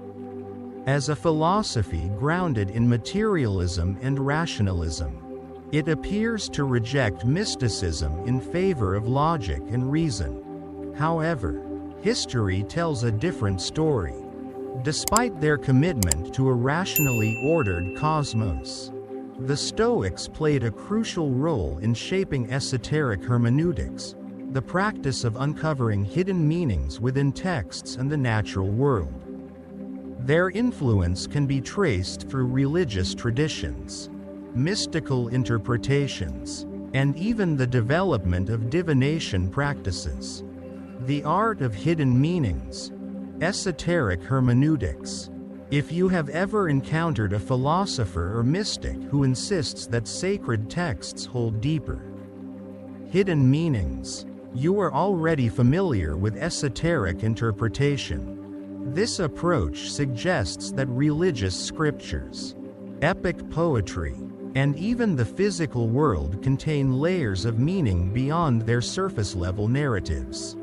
As a philosophy grounded in materialism and rationalism, it appears to reject mysticism in favor of logic and reason. However, history tells a different story. Despite their commitment to a rationally ordered cosmos, the Stoics played a crucial role in shaping esoteric hermeneutics, the practice of uncovering hidden meanings within texts and the natural world. Their influence can be traced through religious traditions, mystical interpretations, and even the development of divination practices. The art of hidden meanings, esoteric hermeneutics. If you have ever encountered a philosopher or mystic who insists that sacred texts hold deeper hidden meanings, you are already familiar with esoteric interpretation. This approach suggests that religious scriptures, epic poetry, and even the physical world contain layers of meaning beyond their surface-level narratives.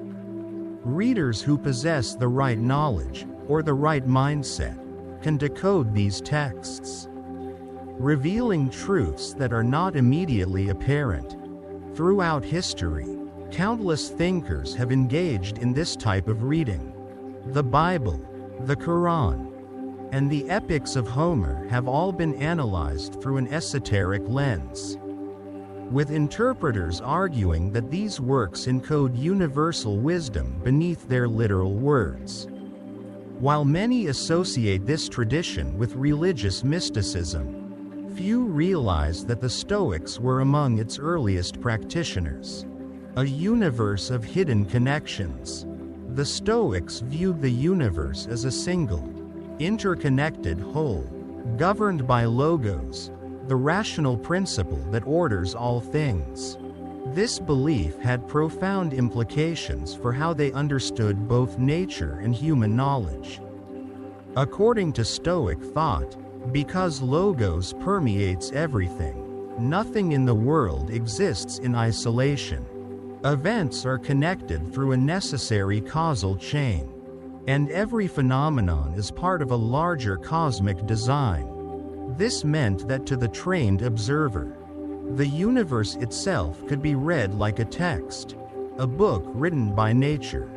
Readers who possess the right knowledge, or the right mindset, can decode these texts, revealing truths that are not immediately apparent. Throughout history, countless thinkers have engaged in this type of reading. The Bible, the Quran, and the epics of Homer have all been analyzed through an esoteric lens, with interpreters arguing that these works encode universal wisdom beneath their literal words. While many associate this tradition with religious mysticism, few realize that the Stoics were among its earliest practitioners. A universe of hidden connections. The Stoics viewed the universe as a single, interconnected whole, governed by logos, the rational principle that orders all things. This belief had profound implications for how they understood both nature and human knowledge. According to Stoic thought, because logos permeates everything, nothing in the world exists in isolation. Events are connected through a necessary causal chain, and every phenomenon is part of a larger cosmic design. This meant that to the trained observer, the universe itself could be read like a text, a book written by nature,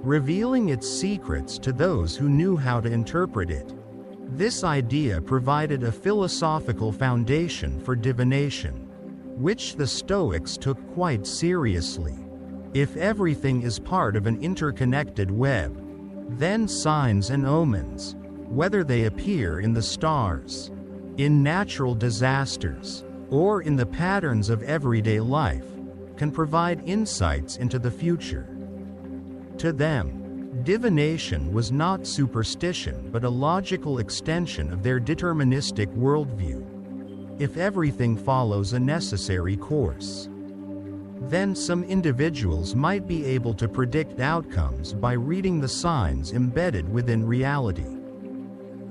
revealing its secrets to those who knew how to interpret it. This idea provided a philosophical foundation for divination, which the Stoics took quite seriously. If everything is part of an interconnected web, then signs and omens, whether they appear in the stars, in natural disasters, or in the patterns of everyday life, can provide insights into the future. To them, divination was not superstition but a logical extension of their deterministic worldview. If everything follows a necessary course, then some individuals might be able to predict outcomes by reading the signs embedded within reality.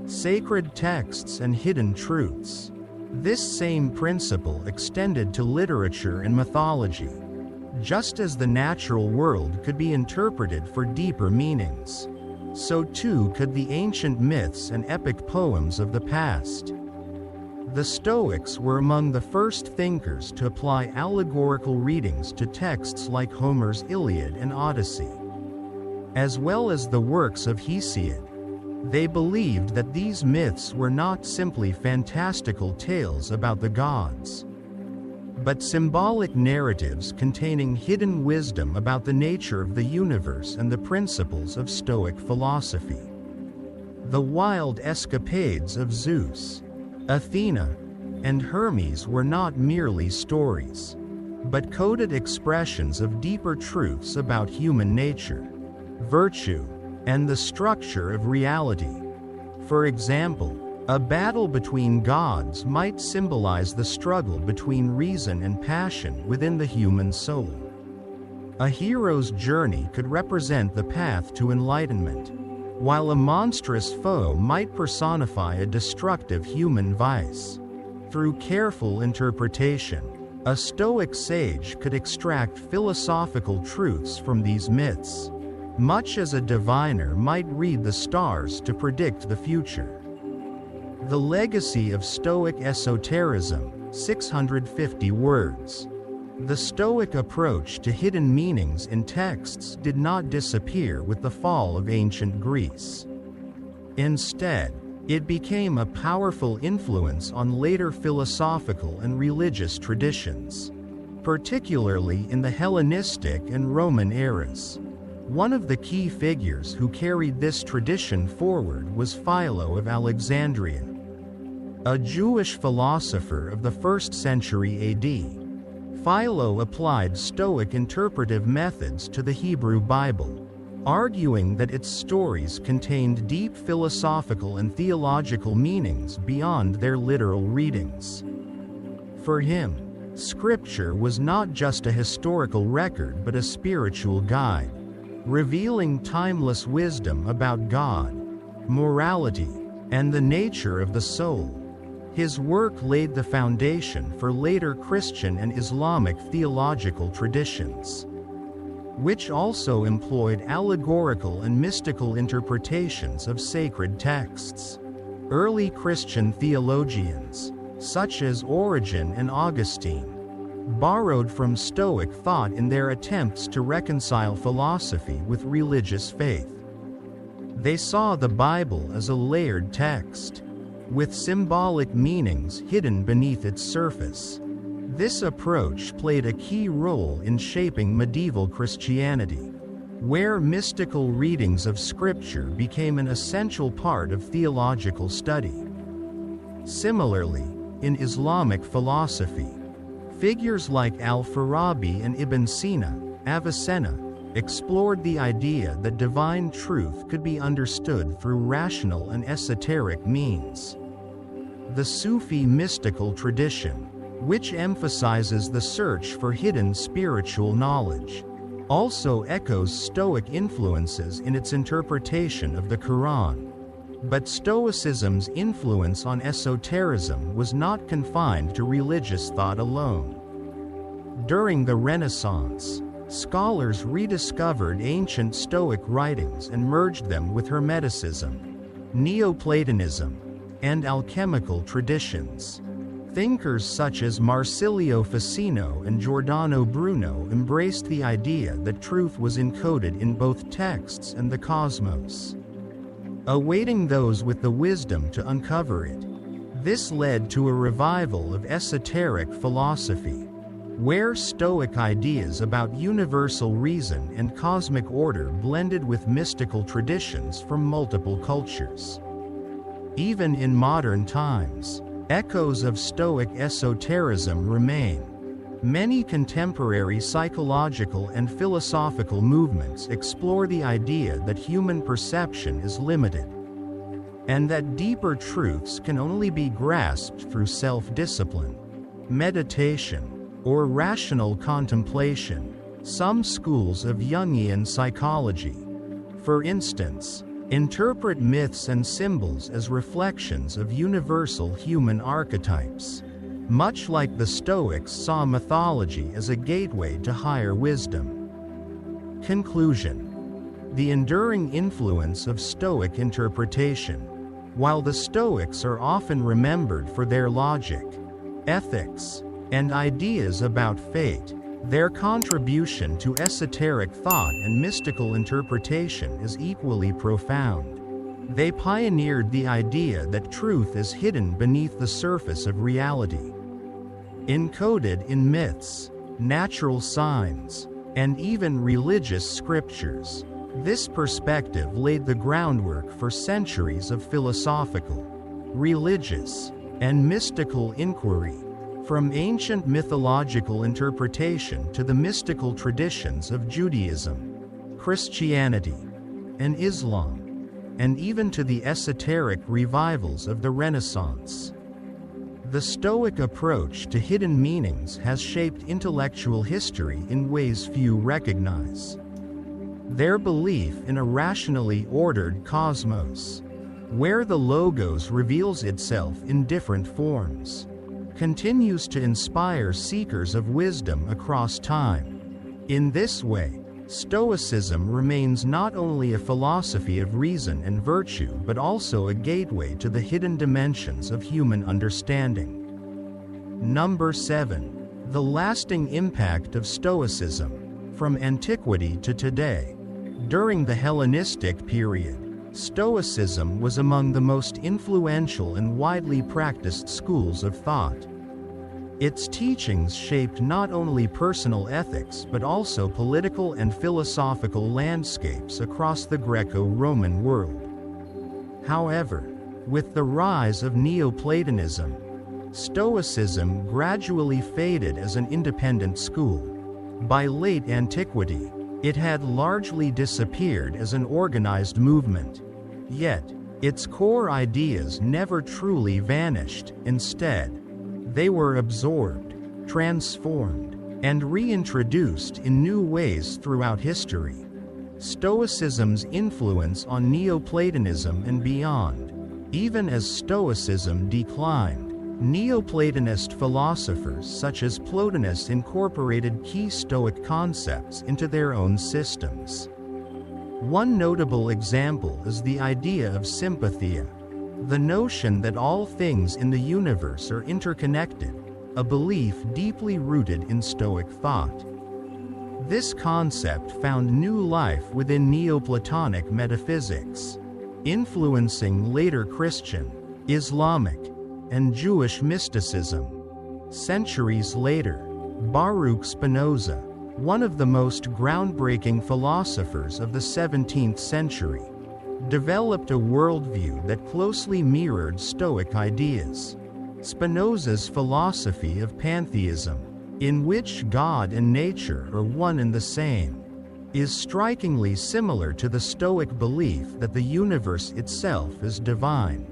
Sacred texts and hidden truths. This same principle extended to literature and mythology. Just as the natural world could be interpreted for deeper meanings, so too could the ancient myths and epic poems of the past. The Stoics were among the first thinkers to apply allegorical readings to texts like Homer's Iliad and Odyssey, as well as the works of Hesiod. They believed that these myths were not simply fantastical tales about the gods, but symbolic narratives containing hidden wisdom about the nature of the universe and the principles of Stoic philosophy. The wild escapades of Zeus, Athena, and Hermes were not merely stories, but coded expressions of deeper truths about human nature, virtue, and the structure of reality. For example, a battle between gods might symbolize the struggle between reason and passion within the human soul. A hero's journey could represent the path to enlightenment, while a monstrous foe might personify a destructive human vice. Through careful interpretation, a Stoic sage could extract philosophical truths from these myths, much as a diviner might read the stars to predict the future. The legacy of Stoic esotericism, 650 words. The Stoic approach to hidden meanings in texts did not disappear with the fall of ancient Greece. Instead, it became a powerful influence on later philosophical and religious traditions, particularly in the Hellenistic and Roman eras. One of the key figures who carried this tradition forward was Philo of Alexandria, a Jewish philosopher of the 1st century AD. Philo applied Stoic interpretive methods to the Hebrew Bible, arguing that its stories contained deep philosophical and theological meanings beyond their literal readings. For him, Scripture was not just a historical record but a spiritual guide, revealing timeless wisdom about God, morality, and the nature of the soul. His work laid the foundation for later Christian and Islamic theological traditions, which also employed allegorical and mystical interpretations of sacred texts. Early Christian theologians, such as Origen and Augustine, borrowed from Stoic thought in their attempts to reconcile philosophy with religious faith. They saw the Bible as a layered text, with symbolic meanings hidden beneath its surface. This approach played a key role in shaping medieval Christianity, where mystical readings of Scripture became an essential part of theological study. Similarly, in Islamic philosophy, figures like Al-Farabi and Ibn Sina, Avicenna, explored the idea that divine truth could be understood through rational and esoteric means. The Sufi mystical tradition, which emphasizes the search for hidden spiritual knowledge, also echoes Stoic influences in its interpretation of the Quran. But Stoicism's influence on esotericism was not confined to religious thought alone. During the Renaissance, scholars rediscovered ancient Stoic writings and merged them with Hermeticism, Neoplatonism, and alchemical traditions. Thinkers such as Marsilio Ficino and Giordano Bruno embraced the idea that truth was encoded in both texts and the cosmos, awaiting those with the wisdom to uncover it. This led to a revival of esoteric philosophy, where Stoic ideas about universal reason and cosmic order blended with mystical traditions from multiple cultures. Even in modern times, echoes of Stoic esotericism remain. Many contemporary psychological and philosophical movements explore the idea that human perception is limited, and that deeper truths can only be grasped through self-discipline, meditation, or rational contemplation. Some schools of Jungian psychology, for instance, interpret myths and symbols as reflections of universal human archetypes, much like the Stoics saw mythology as a gateway to higher wisdom. Conclusion. the enduring influence of Stoic interpretation. While the Stoics are often remembered for their logic, ethics, and ideas about fate, their contribution to esoteric thought and mystical interpretation is equally profound. They pioneered the idea that truth is hidden beneath the surface of reality, encoded in myths, natural signs, and even religious scriptures. This perspective laid the groundwork for centuries of philosophical, religious, and mystical inquiry, from ancient mythological interpretation to the mystical traditions of Judaism, Christianity, and Islam, and even to the esoteric revivals of the Renaissance. The Stoic approach to hidden meanings has shaped intellectual history in ways few recognize. Their belief in a rationally ordered cosmos, where the logos reveals itself in different forms, continues to inspire seekers of wisdom across time. In this way, Stoicism remains not only a philosophy of reason and virtue but also a gateway to the hidden dimensions of human understanding. Number 7. The lasting impact of Stoicism, from Antiquity to today. During the Hellenistic period, Stoicism was among the most influential and widely practiced schools of thought. Its teachings shaped not only personal ethics but also political and philosophical landscapes across the Greco-Roman world. However, with the rise of Neoplatonism, Stoicism gradually faded as an independent school. By late antiquity, it had largely disappeared as an organized movement. Yet, its core ideas never truly vanished. Instead, they were absorbed, transformed, and reintroduced in new ways throughout history. Stoicism's influence on Neoplatonism and beyond. Even as Stoicism declined, Neoplatonist philosophers such as Plotinus incorporated key Stoic concepts into their own systems. One notable example is the idea of sympathia, the notion that all things in the universe are interconnected, a belief deeply rooted in Stoic thought. This concept found new life within Neoplatonic metaphysics, influencing later Christian, Islamic, and Jewish mysticism. Centuries later, Baruch Spinoza, one of the most groundbreaking philosophers of the 17th century, developed a worldview that closely mirrored Stoic ideas. Spinoza's philosophy of Pantheism, in which God and nature are one and the same, is strikingly similar to the Stoic belief that the universe itself is divine,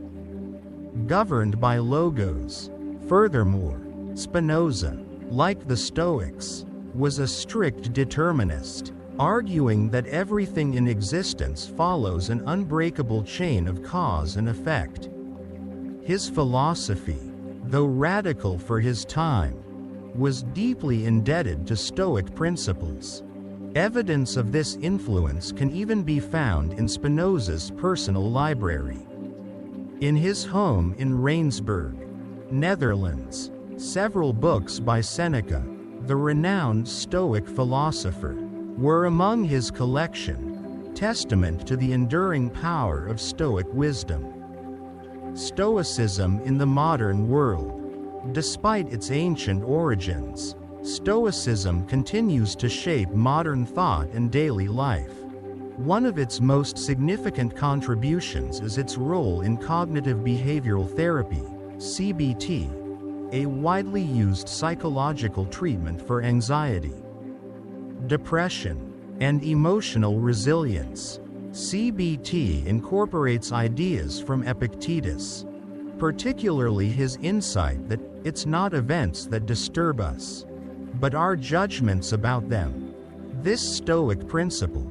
governed by logos. Furthermore, Spinoza, like the Stoics, was a strict determinist, arguing that everything in existence follows an unbreakable chain of cause and effect. His philosophy, though radical for his time, was deeply indebted to Stoic principles. Evidence of this influence can even be found in Spinoza's personal library. In his home in Rijnsburg, Netherlands, several books by Seneca, the renowned Stoic philosopher, were among his collection, testament to the enduring power of Stoic wisdom. Stoicism in the modern world. Despite its ancient origins, Stoicism continues to shape modern thought and daily life. One of its most significant contributions is its role in cognitive behavioral therapy, CBT, a widely used psychological treatment for anxiety, depression, and emotional resilience. CBT incorporates ideas from Epictetus, particularly his insight that it's not events that disturb us, but our judgments about them. This Stoic principle,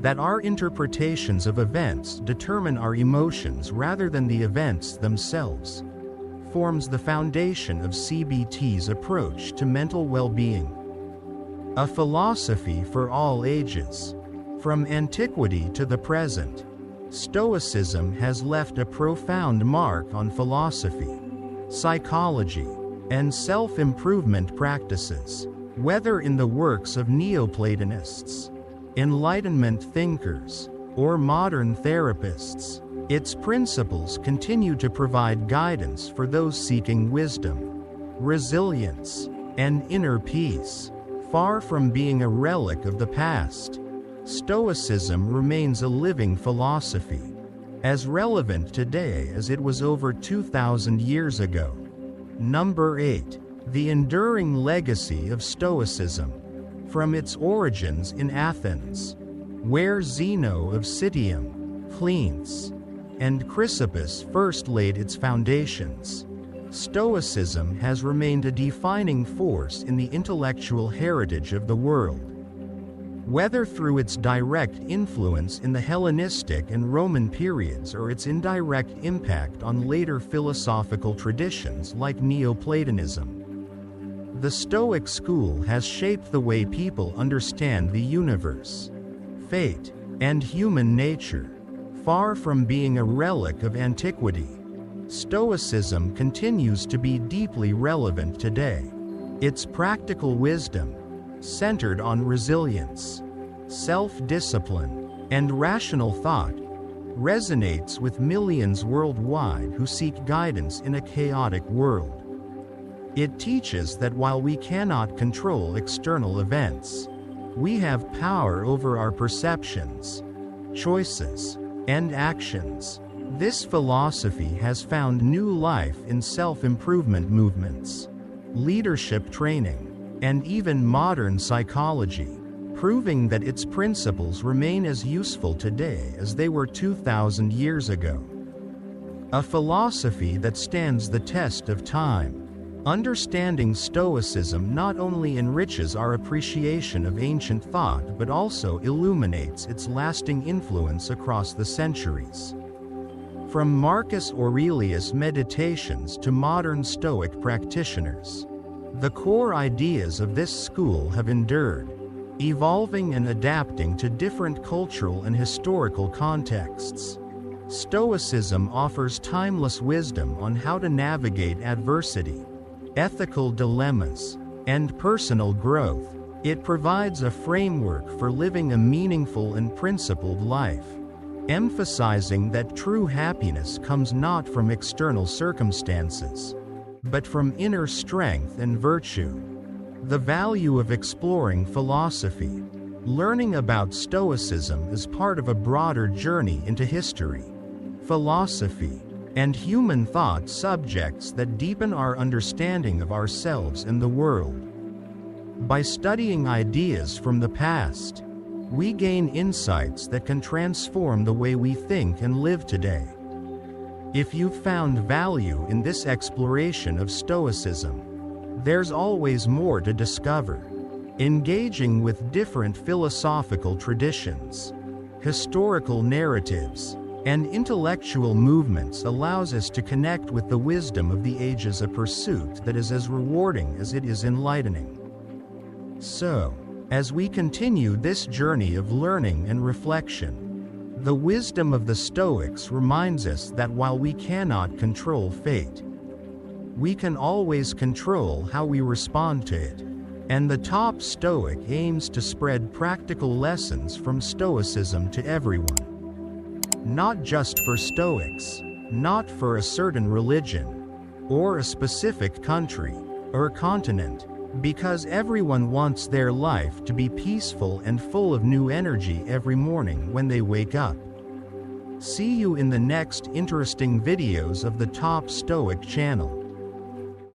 that our interpretations of events determine our emotions rather than the events themselves, forms the foundation of CBT's approach to mental well-being. A philosophy for all ages. From antiquity to the present, Stoicism has left a profound mark on philosophy, psychology, and self-improvement practices. Whether in the works of Neoplatonists, Enlightenment thinkers, or modern therapists, its principles continue to provide guidance for those seeking wisdom, resilience, and inner peace. Far from being a relic of the past, Stoicism remains a living philosophy, as relevant today as it was over 2,000 years ago. Number 8. The enduring legacy of Stoicism. From its origins in Athens, where Zeno of Citium, Cleanthes, and Chrysippus first laid its foundations, Stoicism has remained a defining force in the intellectual heritage of the world. Whether through its direct influence in the Hellenistic and Roman periods or its indirect impact on later philosophical traditions like Neoplatonism, the Stoic school has shaped the way people understand the universe, fate, and human nature. Far from being a relic of antiquity, Stoicism continues to be deeply relevant today. Its practical wisdom, centered on resilience, self-discipline, and rational thought, resonates with millions worldwide who seek guidance in a chaotic world. It teaches that while we cannot control external events, we have power over our perceptions, choices, and actions. This philosophy has found new life in self-improvement movements, leadership training, and even modern psychology, proving that its principles remain as useful today as they were 2,000 years ago. A philosophy that stands the test of time. Understanding Stoicism not only enriches our appreciation of ancient thought but also illuminates its lasting influence across the centuries. From Marcus Aurelius' Meditations to modern Stoic practitioners, the core ideas of this school have endured, evolving and adapting to different cultural and historical contexts. Stoicism offers timeless wisdom on how to navigate adversity, ethical dilemmas, and personal growth. It provides a framework for living a meaningful and principled life, emphasizing that true happiness comes not from external circumstances, but from inner strength and virtue. The value of exploring philosophy. Learning about Stoicism is part of a broader journey into history, philosophy, and human thought subjects that deepen our understanding of ourselves and the world. By studying ideas from the past, we gain insights that can transform the way we think and live today. If you've found value in this exploration of Stoicism, there's always more to discover. Engaging with different philosophical traditions, historical narratives, and intellectual movements allows us to connect with the wisdom of the ages, a pursuit that is as rewarding as it is enlightening. So, as we continue this journey of learning and reflection, the wisdom of the Stoics reminds us that while we cannot control fate, we can always control how we respond to it. And the top Stoic aims to spread practical lessons from Stoicism to everyone. Not just for Stoics, not for a certain religion, or a specific country, or continent, because everyone wants their life to be peaceful and full of new energy every morning when they wake up. See you in the next interesting videos of the Top Stoic channel.